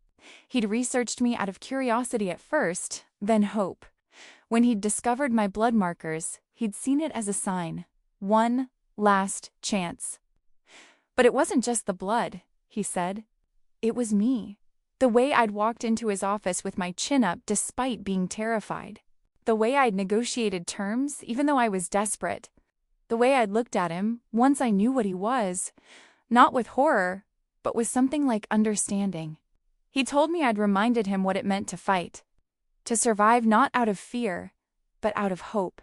He'd researched me out of curiosity at first, then hope. When he'd discovered my blood markers, he'd seen it as a sign. One last chance. But it wasn't just the blood, he said. It was me. The way I'd walked into his office with my chin up despite being terrified. The way I'd negotiated terms even though I was desperate. The way I'd looked at him once I knew what he was, not with horror, but with something like understanding. He told me I'd reminded him what it meant to fight. To survive not out of fear, but out of hope.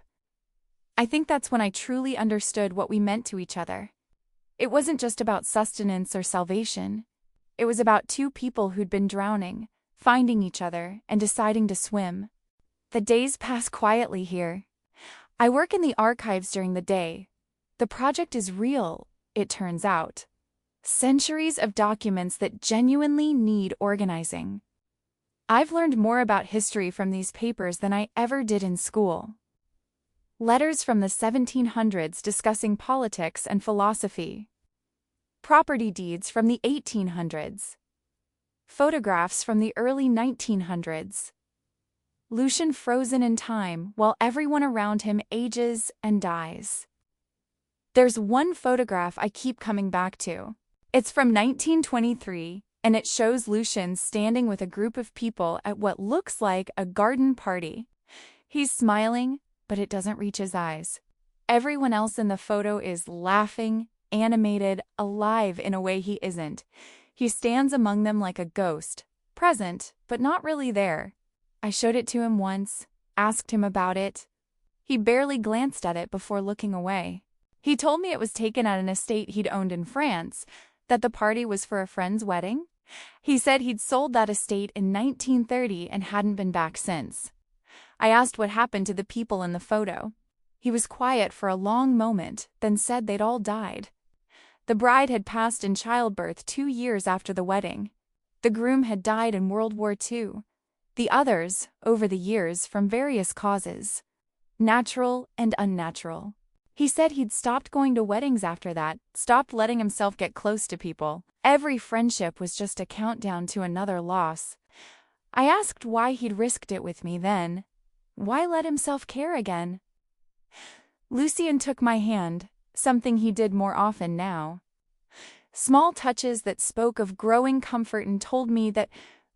I think that's when I truly understood what we meant to each other. It wasn't just about sustenance or salvation. It was about two people who'd been drowning, finding each other, and deciding to swim. The days pass quietly here. I work in the archives during the day. The project is real, it turns out. Centuries of documents that genuinely need organizing. I've learned more about history from these papers than I ever did in school. Letters from the 1700s discussing politics and philosophy. Property deeds from the 1800s. Photographs from the early 1900s. Lucian frozen in time while everyone around him ages and dies. There's one photograph I keep coming back to. It's from 1923, and it shows Lucian standing with a group of people at what looks like a garden party. He's smiling, but it doesn't reach his eyes. Everyone else in the photo is laughing, animated, alive in a way he isn't. He stands among them like a ghost, present, but not really there. I showed it to him once, asked him about it. He barely glanced at it before looking away. He told me it was taken at an estate he'd owned in France, that the party was for a friend's wedding. He said he'd sold that estate in 1930 and hadn't been back since. I asked what happened to the people in the photo. He was quiet for a long moment, then said they'd all died. The bride had passed in childbirth 2 years after the wedding. The groom had died in World War II. The others, over the years, from various causes. Natural and unnatural. He said he'd stopped going to weddings after that, stopped letting himself get close to people. Every friendship was just a countdown to another loss. I asked why he'd risked it with me then. Why let himself care again? Lucien took my hand, something he did more often now. Small touches that spoke of growing comfort and told me that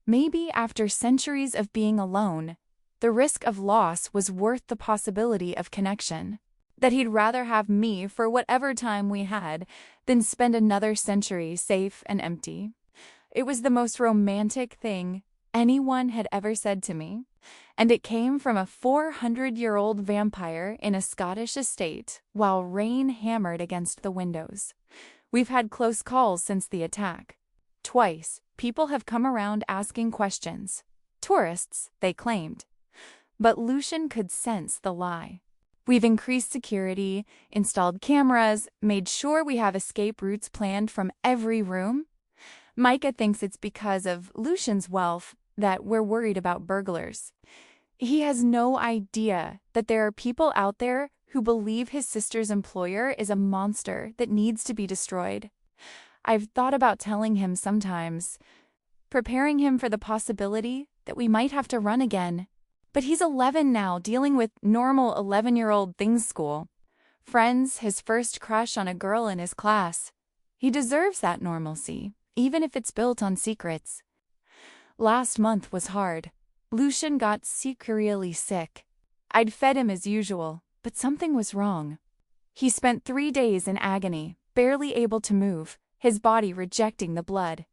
maybe after centuries of being alone, the risk of loss was worth the possibility of connection. That he'd rather have me for whatever time we had than spend another century safe and empty. It was the most romantic thing anyone had ever said to me, and it came from a 400-year-old vampire in a Scottish estate while rain hammered against the windows. We've had close calls since the attack. Twice, people have come around asking questions. Tourists, they claimed. But Lucien could sense the lie. We've increased security, installed cameras, made sure we have escape routes planned from every room. Micah thinks it's because of Lucien's wealth that we're worried about burglars. He has no idea that there are people out there who believe his sister's employer is a monster that needs to be destroyed. I've thought about telling him sometimes, preparing him for the possibility that we might have to run again. But he's 11 now, dealing with normal 11-year-old things school. Friends, his first crush on a girl in his class. He deserves that normalcy, even if it's built on secrets. Last month was hard. Lucien got serially sick. I'd fed him as usual, but something was wrong. He spent 3 days in agony, barely able to move, his body rejecting the blood.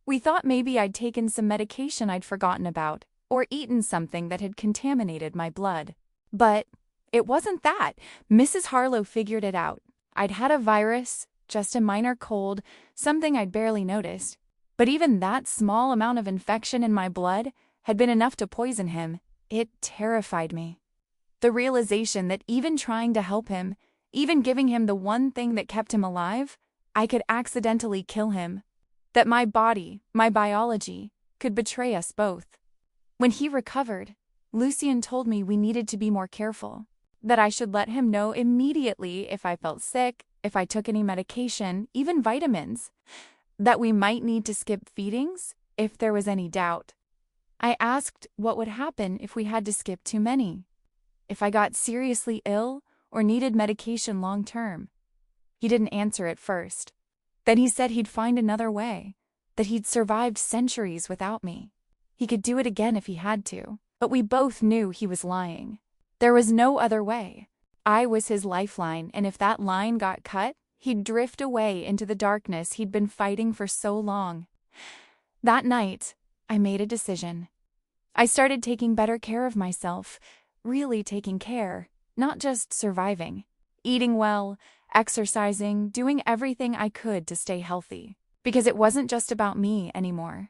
We thought maybe I'd taken some medication I'd forgotten about, or eaten something that had contaminated my blood. But it wasn't that. Mrs. Harlow figured it out. I'd had a virus, just a minor cold, something I'd barely noticed. But even that small amount of infection in my blood had been enough to poison him. It terrified me. The realization that even trying to help him, even giving him the one thing that kept him alive, I could accidentally kill him. That my body, my biology, could betray us both. When he recovered, Lucien told me we needed to be more careful, that I should let him know immediately if I felt sick, if I took any medication, even vitamins, that we might need to skip feedings if there was any doubt. I asked what would happen if we had to skip too many, if I got seriously ill or needed medication long term. He didn't answer at first. Then he said he'd find another way, that he'd survived centuries without me. He could do it again if he had to, but we both knew he was lying. There was no other way. I was his lifeline, and if that line got cut, he'd drift away into the darkness he'd been fighting for so long. That night, I made a decision. I started taking better care of myself, really taking care, not just surviving. Eating well, exercising, doing everything I could to stay healthy. Because it wasn't just about me anymore.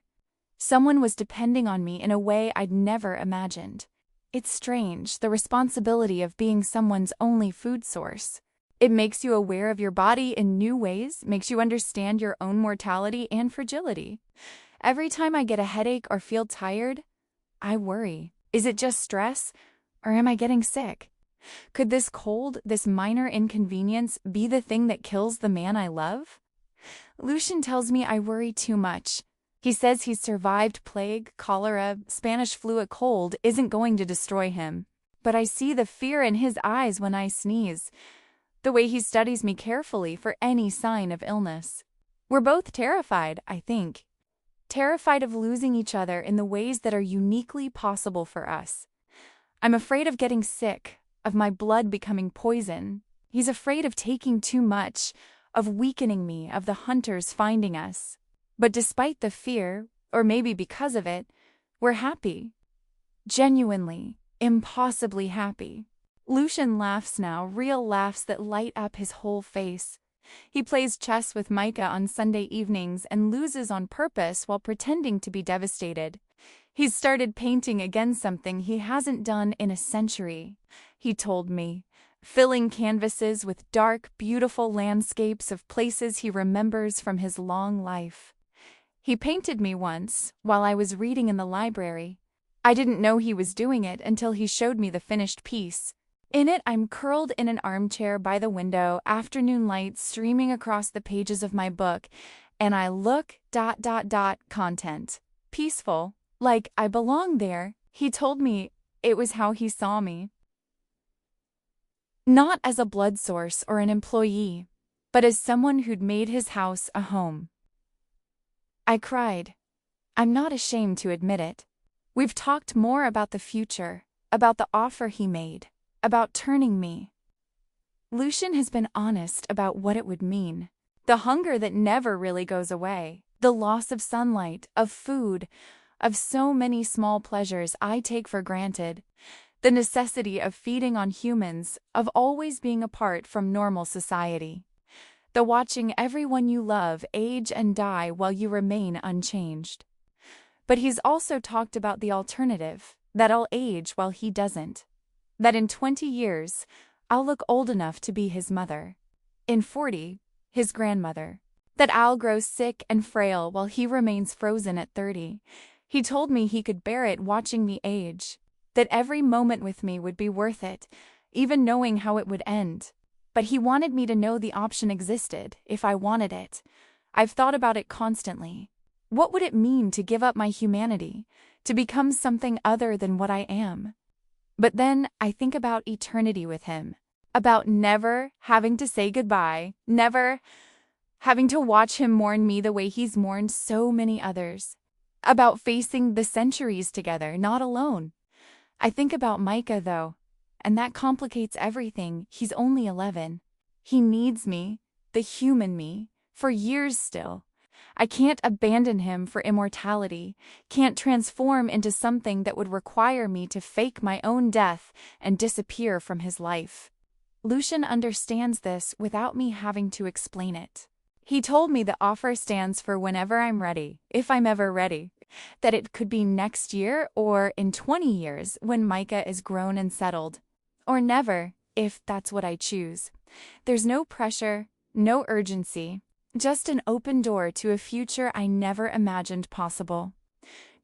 Someone was depending on me in a way I'd never imagined. It's strange, the responsibility of being someone's only food source. It makes you aware of your body in new ways, makes you understand your own mortality and fragility. Every time I get a headache or feel tired, I worry. Is it just stress, or am I getting sick? Could this cold, this minor inconvenience, be the thing that kills the man I love? Lucien tells me I worry too much. He says he's survived plague, cholera, Spanish flu, a cold isn't going to destroy him. But I see the fear in his eyes when I sneeze, the way he studies me carefully for any sign of illness. We're both terrified, I think. Terrified of losing each other in the ways that are uniquely possible for us. I'm afraid of getting sick, of my blood becoming poison. He's afraid of taking too much, of weakening me, of the hunters finding us. But despite the fear, or maybe because of it, we're happy. Genuinely, impossibly happy. Lucien laughs now, real laughs that light up his whole face. He plays chess with Micah on Sunday evenings and loses on purpose while pretending to be devastated. He's started painting again, something he hasn't done in a century. He told me, filling canvases with dark, beautiful landscapes of places he remembers from his long life. He painted me once, while I was reading in the library. I didn't know he was doing it until he showed me the finished piece. In it, I'm curled in an armchair by the window, afternoon light streaming across the pages of my book, and I look ... content. Peaceful, like I belong there. He told me it was how he saw me. Not as a blood source or an employee, but as someone who'd made his house a home. I cried. I'm not ashamed to admit it. We've talked more about the future, about the offer he made, about turning me. Lucian has been honest about what it would mean. The hunger that never really goes away, the loss of sunlight, of food, of so many small pleasures I take for granted, the necessity of feeding on humans, of always being apart from normal society, the watching everyone you love age and die while you remain unchanged. But he's also talked about the alternative, that I'll age while he doesn't, that in 20 years, I'll look old enough to be his mother, in 40, his grandmother, that I'll grow sick and frail while he remains frozen at 30. He told me he could bear it watching me age, that every moment with me would be worth it, even knowing how it would end. But he wanted me to know the option existed, if I wanted it. I've thought about it constantly. What would it mean to give up my humanity, to become something other than what I am? But then I think about eternity with him, about never having to say goodbye, never having to watch him mourn me the way he's mourned so many others, about facing the centuries together, not alone. I think about Micah, though, and that complicates everything. He's only 11. He needs me, the human me, for years still. I can't abandon him for immortality, can't transform into something that would require me to fake my own death and disappear from his life. Lucian understands this without me having to explain it. He told me the offer stands for whenever I'm ready, if I'm ever ready, that it could be next year or in 20 years when Micah is grown and settled, or never, if that's what I choose. There's no pressure, no urgency. Just an open door to a future I never imagined possible.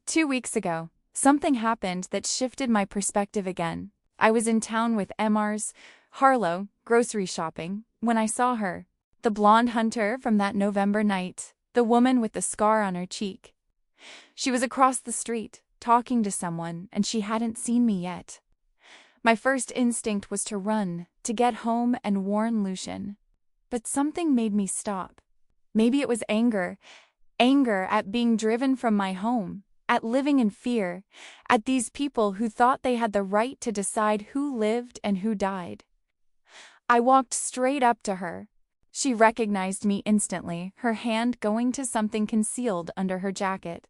2 weeks ago, something happened that shifted my perspective again. I was in town with Mrs. Harlow, grocery shopping, when I saw her. The blonde hunter from that November night, the woman with the scar on her cheek. She was across the street, talking to someone, and she hadn't seen me yet. My first instinct was to run, to get home and warn Lucian. But something made me stop. Maybe it was anger at being driven from my home, at living in fear, at these people who thought they had the right to decide who lived and who died. I walked straight up to her. She recognized me instantly, her hand going to something concealed under her jacket.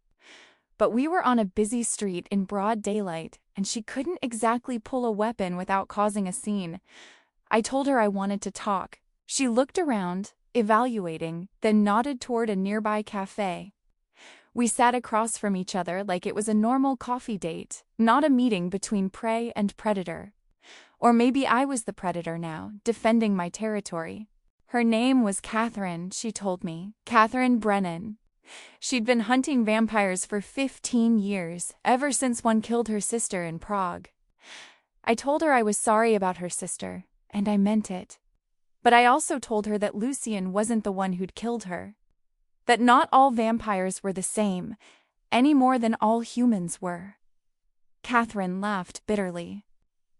But we were on a busy street in broad daylight, and she couldn't exactly pull a weapon without causing a scene. I told her I wanted to talk. She looked around, evaluating, then nodded toward a nearby cafe. We sat across from each other like it was a normal coffee date, not a meeting between prey and predator. Or maybe I was the predator now, defending my territory. Her name was Catherine, she told me, Catherine Brennan. She'd been hunting vampires for 15 years, ever since one killed her sister in Prague. I told her I was sorry about her sister, and I meant it. But I also told her that Lucian wasn't the one who'd killed her. That not all vampires were the same, any more than all humans were. Catherine laughed bitterly.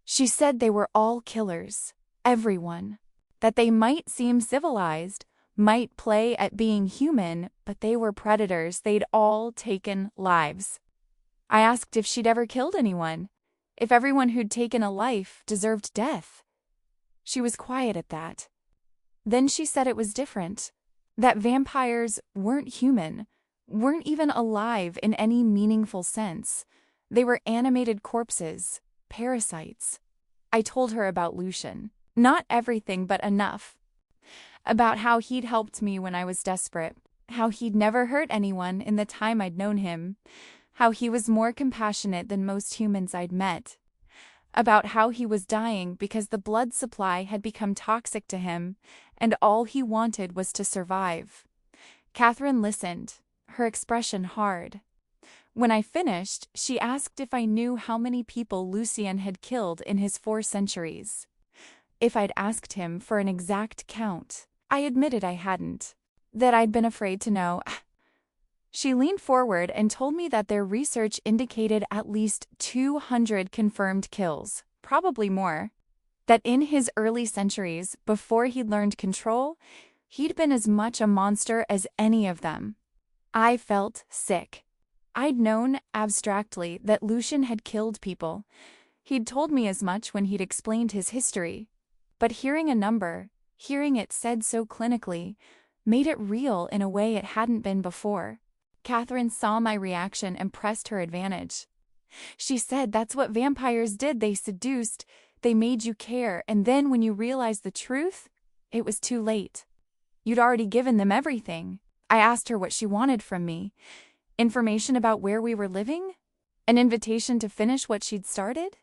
She said they were all killers, everyone. That they might seem civilized, might play at being human, but they were predators. They'd all taken lives. I asked if she'd ever killed anyone, if everyone who'd taken a life deserved death. She was quiet at that. Then she said it was different, that vampires weren't human, weren't even alive in any meaningful sense. They were animated corpses, parasites. I told her about Lucian. Not everything, but enough. About how he'd helped me when I was desperate, how he'd never hurt anyone in the time I'd known him, how he was more compassionate than most humans I'd met. about how he was dying because the blood supply had become toxic to him, and all he wanted was to survive. Catherine listened, her expression hard. When I finished, she asked if I knew how many people Lucien had killed in his 4 centuries. If I'd asked him for an exact count, I admitted I hadn't, that I'd been afraid to know. She leaned forward and told me that their research indicated at least 200 confirmed kills, probably more. That in his early centuries, before he'd learned control, he'd been as much a monster as any of them. I felt sick. I'd known, abstractly, that Lucien had killed people. He'd told me as much when he'd explained his history. But hearing a number, hearing it said so clinically, made it real in a way it hadn't been before. Catherine saw my reaction and pressed her advantage. She said that's what vampires did. They seduced, they made you care, and then when you realized the truth, it was too late. You'd already given them everything. I asked her what she wanted from me. Information about where we were living? An invitation to finish what she'd started?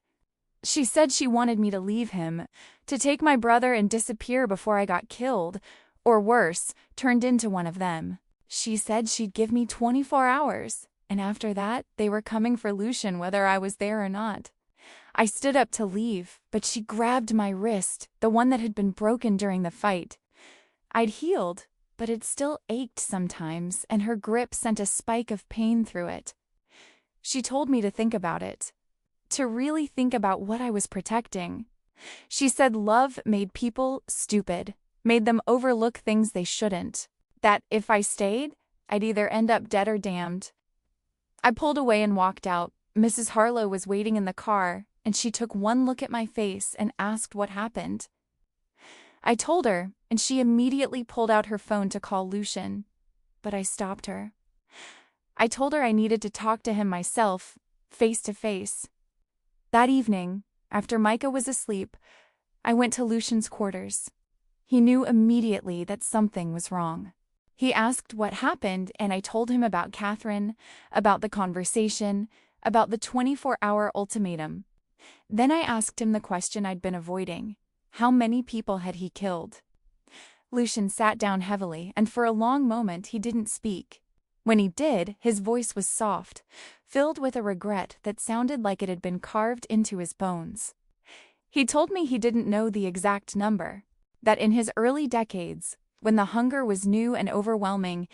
She said she wanted me to leave him, to take my brother and disappear before I got killed, or worse, turned into one of them. She said she'd give me 24 hours, and after that, they were coming for Lucien whether I was there or not. I stood up to leave, but she grabbed my wrist, the one that had been broken during the fight. I'd healed, but it still ached sometimes, and her grip sent a spike of pain through it. She told me to think about it, to really think about what I was protecting. She said love made people stupid, made them overlook things they shouldn't. That if I stayed, I'd either end up dead or damned. I pulled away and walked out. Mrs. Harlow was waiting in the car, and she took one look at my face and asked what happened. I told her, and she immediately pulled out her phone to call Lucien, but I stopped her. I told her I needed to talk to him myself, face to face. That evening, after Micah was asleep, I went to Lucien's quarters. He knew immediately that something was wrong. He asked what happened, and I told him about Catherine, about the conversation, about the 24-hour ultimatum. Then I asked him the question I'd been avoiding. How many people had he killed? Lucien sat down heavily, and for a long moment he didn't speak. When he did, his voice was soft, filled with a regret that sounded like it had been carved into his bones. He told me he didn't know the exact number, that in his early decades, when the hunger was new and overwhelming,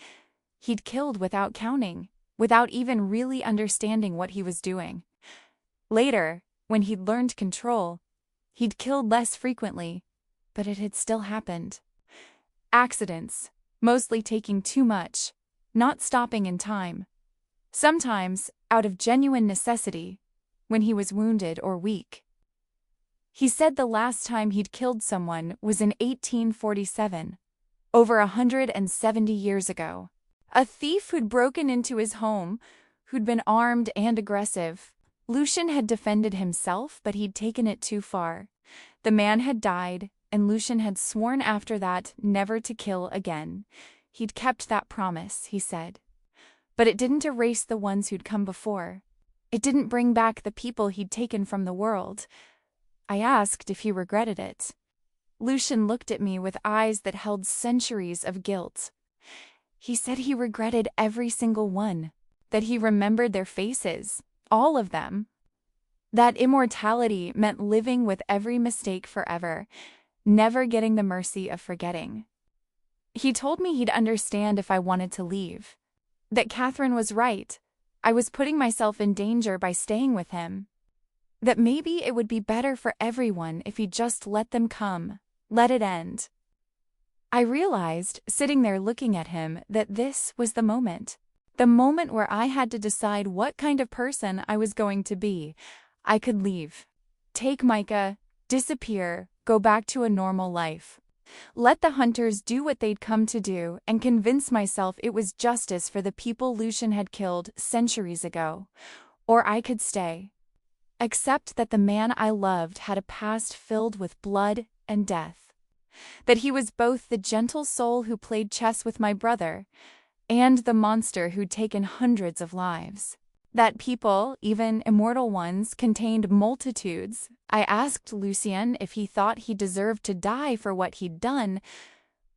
he'd killed without counting, without even really understanding what he was doing. Later, when he'd learned control, he'd killed less frequently, but it had still happened. Accidents, mostly taking too much, not stopping in time. Sometimes, out of genuine necessity, when he was wounded or weak. He said the last time he'd killed someone was in 1847. Over 170 years ago. A thief who'd broken into his home, who'd been armed and aggressive. Lucien had defended himself, but he'd taken it too far. The man had died, and Lucien had sworn after that never to kill again. He'd kept that promise, he said. But it didn't erase the ones who'd come before. It didn't bring back the people he'd taken from the world. I asked if he regretted it. Lucien looked at me with eyes that held centuries of guilt. He said he regretted every single one, that he remembered their faces, all of them. That immortality meant living with every mistake forever, never getting the mercy of forgetting. He told me he'd understand if I wanted to leave. That Catherine was right. I was putting myself in danger by staying with him. That maybe it would be better for everyone if he just let them come. Let it end. I realized, sitting there looking at him, that this was the moment where I had to decide what kind of person I was going to be. I could leave, take Micah, disappear, go back to a normal life. Let the hunters do what they'd come to do and convince myself it was justice for the people Lucien had killed centuries ago. Or I could stay. Accept that the man I loved had a past filled with blood and death. That he was both the gentle soul who played chess with my brother and the monster who'd taken hundreds of lives. That people, even immortal ones, contained multitudes. I asked Lucien if he thought he deserved to die for what he'd done.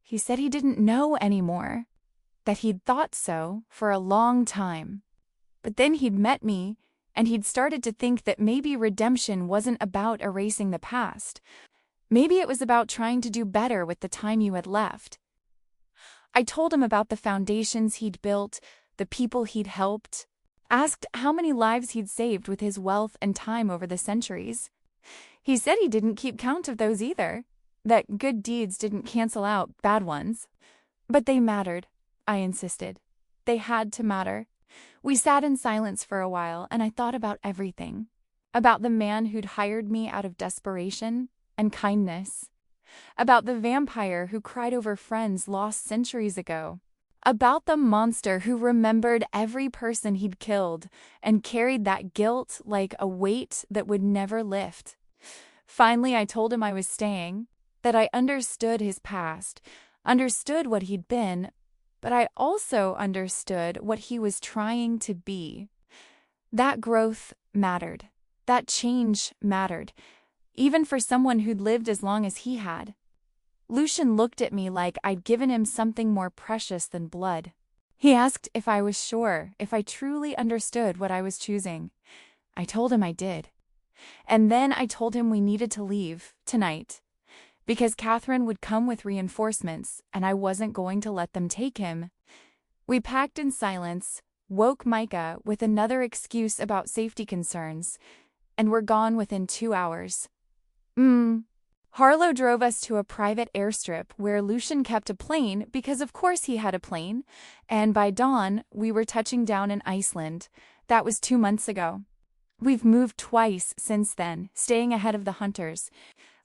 He said he didn't know anymore, that he'd thought so for a long time. But then he'd met me, and he'd started to think that maybe redemption wasn't about erasing the past. Maybe it was about trying to do better with the time you had left. I told him about the foundations he'd built, the people he'd helped, asked how many lives he'd saved with his wealth and time over the centuries. He said he didn't keep count of those either, that good deeds didn't cancel out bad ones. But they mattered, I insisted. They had to matter. We sat in silence for a while, and I thought about everything. About the man who'd hired me out of desperation and kindness. About the vampire who cried over friends lost centuries ago. About the monster who remembered every person he'd killed and carried that guilt like a weight that would never lift. Finally, I told him I was staying, that I understood his past, understood what he'd been, but I also understood what he was trying to be. That growth mattered. That change mattered, even for someone who'd lived as long as he had. Lucien looked at me like I'd given him something more precious than blood. He asked if I was sure, if I truly understood what I was choosing. I told him I did. And then I told him we needed to leave, tonight, because Catherine would come with reinforcements, and I wasn't going to let them take him. We packed in silence, woke Micah with another excuse about safety concerns, and were gone within 2 hours. Harlow drove us to a private airstrip where Lucien kept a plane because of course he had a plane, and by dawn we were touching down in Iceland. That was 2 months ago. We've moved twice since then, staying ahead of the hunters.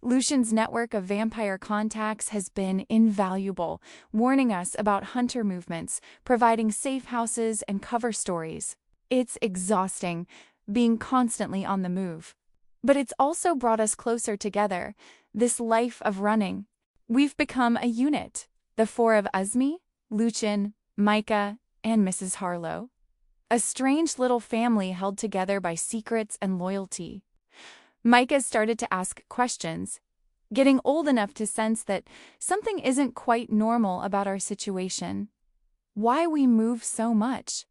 Lucien's network of vampire contacts has been invaluable, warning us about hunter movements, providing safe houses and cover stories. It's exhausting, being constantly on the move. But it's also brought us closer together, this life of running. We've become a unit, the four of us, me, Lucien, Micah, and Mrs. Harlow. A strange little family held together by secrets and loyalty. Micah started to ask questions, getting old enough to sense that something isn't quite normal about our situation. Why we move so much.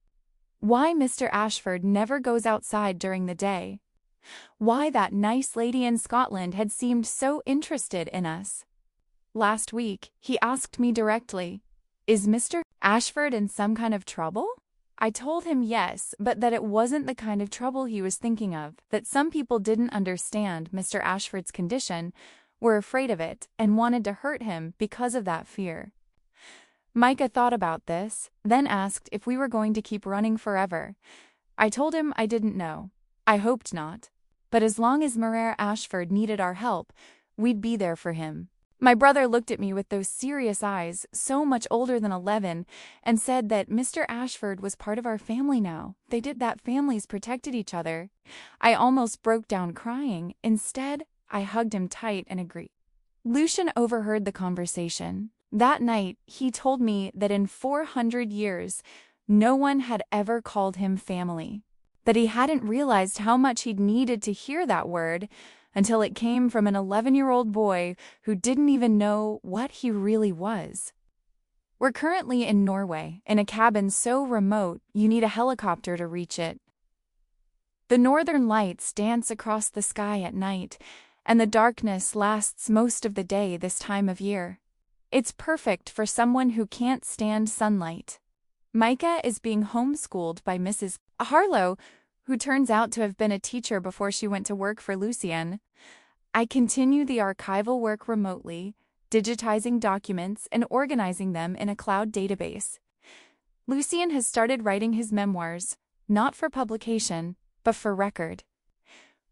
Why Mr. Ashford never goes outside during the day. Why that nice lady in Scotland had seemed so interested in us. Last week, he asked me directly, "Is Mr. Ashford in some kind of trouble?" I told him yes, but that it wasn't the kind of trouble he was thinking of, that some people didn't understand Mr. Ashford's condition, were afraid of it, and wanted to hurt him because of that fear. Micah thought about this, then asked if we were going to keep running forever. I told him I didn't know. I hoped not. But as long as Maria Ashford needed our help, we'd be there for him. My brother looked at me with those serious eyes, so much older than 11, and said that Mr. Ashford was part of our family now. They did that, families protected each other. I almost broke down crying. Instead, I hugged him tight and agreed. Lucien overheard the conversation. That night, he told me that in 400 years, no one had ever called him family. That he hadn't realized how much he'd needed to hear that word until it came from an 11-year-old boy who didn't even know what he really was. We're currently in Norway, in a cabin so remote you need a helicopter to reach it. The northern lights dance across the sky at night, and the darkness lasts most of the day this time of year. It's perfect for someone who can't stand sunlight. Micah is being homeschooled by Mrs. Harlow, who turns out to have been a teacher before she went to work for Lucien. I continue the archival work remotely, digitizing documents and organizing them in a cloud database. Lucien has started writing his memoirs, not for publication, but for record.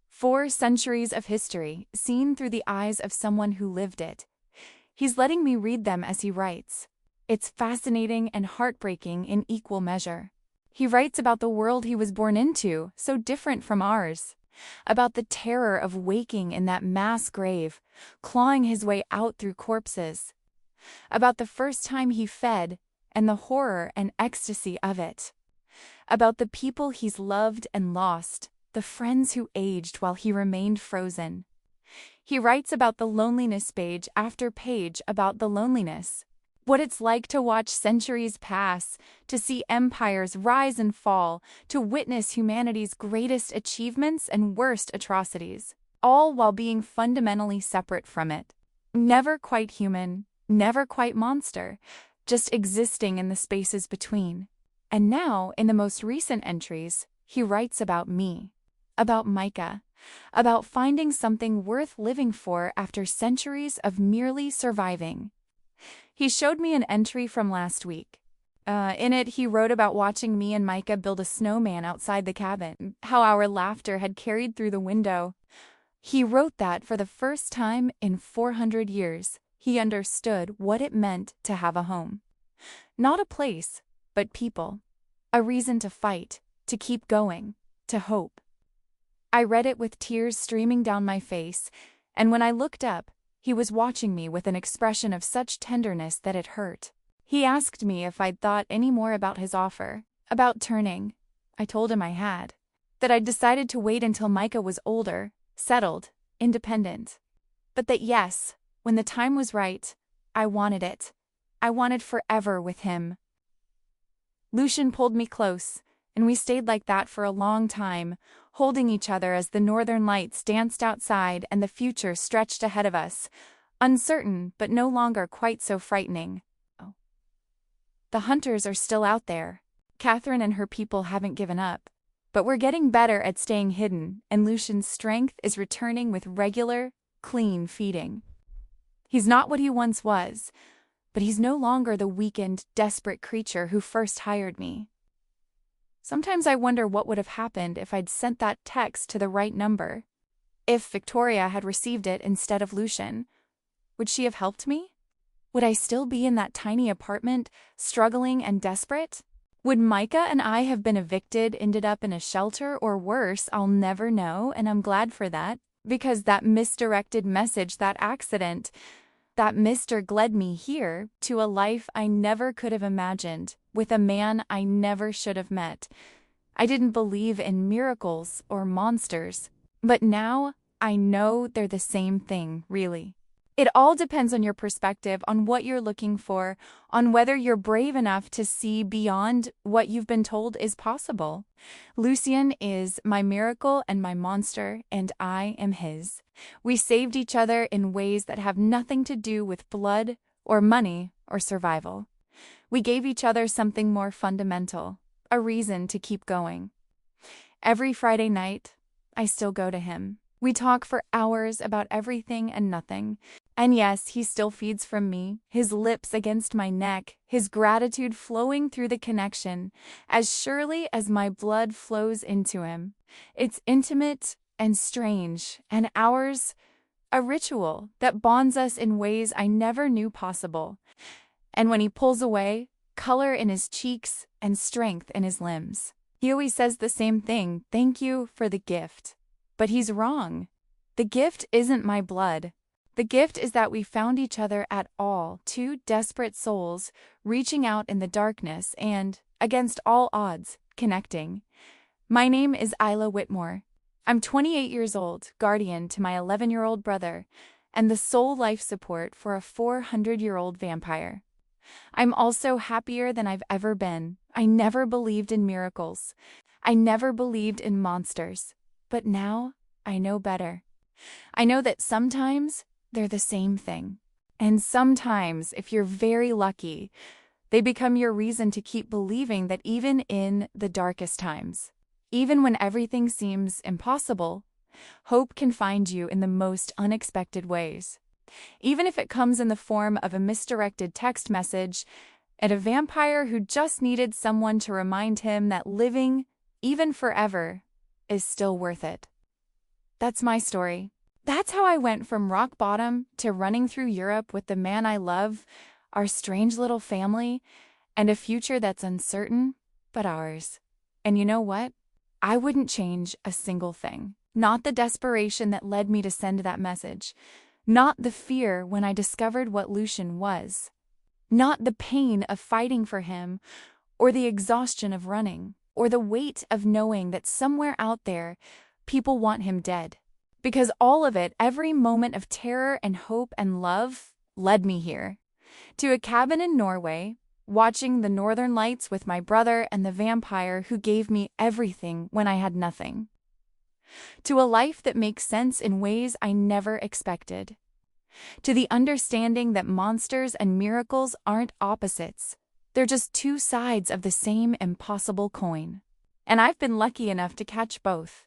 4 centuries of history, seen through the eyes of someone who lived it. He's letting me read them as he writes. It's fascinating and heartbreaking in equal measure. He writes about the world he was born into, so different from ours. About the terror of waking in that mass grave, clawing his way out through corpses. About the first time he fed, and the horror and ecstasy of it. about the people he's loved and lost, the friends who aged while he remained frozen. He writes about the loneliness page after page about the loneliness. What it's like to watch centuries pass, to see empires rise and fall, to witness humanity's greatest achievements and worst atrocities, all while being fundamentally separate from it. Never quite human, never quite monster, just existing in the spaces between. And now, in the most recent entries, he writes about me, about Micah, about finding something worth living for after centuries of merely surviving. He showed me an entry from last week. In it, he wrote about watching me and Micah build a snowman outside the cabin, how our laughter had carried through the window. He wrote that for the first time in 400 years, he understood what it meant to have a home. Not a place, but people. A reason to fight, to keep going, to hope. I read it with tears streaming down my face, and when I looked up, he was watching me with an expression of such tenderness that it hurt. He asked me if I'd thought any more about his offer, about turning. I told him I had. That I'd decided to wait until Micah was older, settled, independent. But that yes, when the time was right, I wanted it. I wanted forever with him. Lucian pulled me close, and we stayed like that for a long time, holding each other as the northern lights danced outside and the future stretched ahead of us, uncertain but no longer quite so frightening. The hunters are still out there. Catherine and her people haven't given up. But we're getting better at staying hidden, and Lucian's strength is returning with regular, clean feeding. He's not what he once was, but he's no longer the weakened, desperate creature who first hired me. Sometimes I wonder what would have happened if I'd sent that text to the right number. If Victoria had received it instead of Lucian, would she have helped me? Would I still be in that tiny apartment, struggling and desperate? Would Micah and I have been evicted, ended up in a shelter, or worse? I'll never know, and I'm glad for that, because that misdirected message, that accident, that Mr. led me here to a life I never could have imagined, with a man I never should have met. I didn't believe in miracles or monsters, but now I know they're the same thing, really. It all depends on your perspective, on what you're looking for, on whether you're brave enough to see beyond what you've been told is possible. Lucian is my miracle and my monster, and I am his. We saved each other in ways that have nothing to do with blood or money or survival. We gave each other something more fundamental, a reason to keep going. Every Friday night, I still go to him. We talk for hours about everything and nothing. And yes, he still feeds from me, his lips against my neck, his gratitude flowing through the connection, as surely as my blood flows into him. It's intimate and strange, and ours, a ritual that bonds us in ways I never knew possible. And when he pulls away, color in his cheeks and strength in his limbs. He always says the same thing, thank you for the gift. But he's wrong. The gift isn't my blood. The gift is that we found each other at all, two desperate souls, reaching out in the darkness and, against all odds, connecting. My name is Isla Whitmore. I'm 28 years old, guardian to my 11-year-old brother, and the sole life support for a 400-year-old vampire. I'm also happier than I've ever been. I never believed in miracles. I never believed in monsters. But now, I know better. I know that sometimes they're the same thing. And sometimes, if you're very lucky, they become your reason to keep believing that even in the darkest times, even when everything seems impossible, hope can find you in the most unexpected ways. Even if it comes in the form of a misdirected text message and a vampire who just needed someone to remind him that living, even forever, is still worth it. That's my story. That's how I went from rock bottom to running through Europe with the man I love, our strange little family, and a future that's uncertain, but ours. And you know what? I wouldn't change a single thing. Not the desperation that led me to send that message. Not the fear when I discovered what Lucian was. Not the pain of fighting for him or the exhaustion of running. or the weight of knowing that somewhere out there, people want him dead. Because all of it, every moment of terror and hope and love, led me here. To a cabin in Norway, watching the northern lights with my brother and the vampire who gave me everything when I had nothing. To a life that makes sense in ways I never expected. To the understanding that monsters and miracles aren't opposites. They're just two sides of the same impossible coin. And I've been lucky enough to catch both.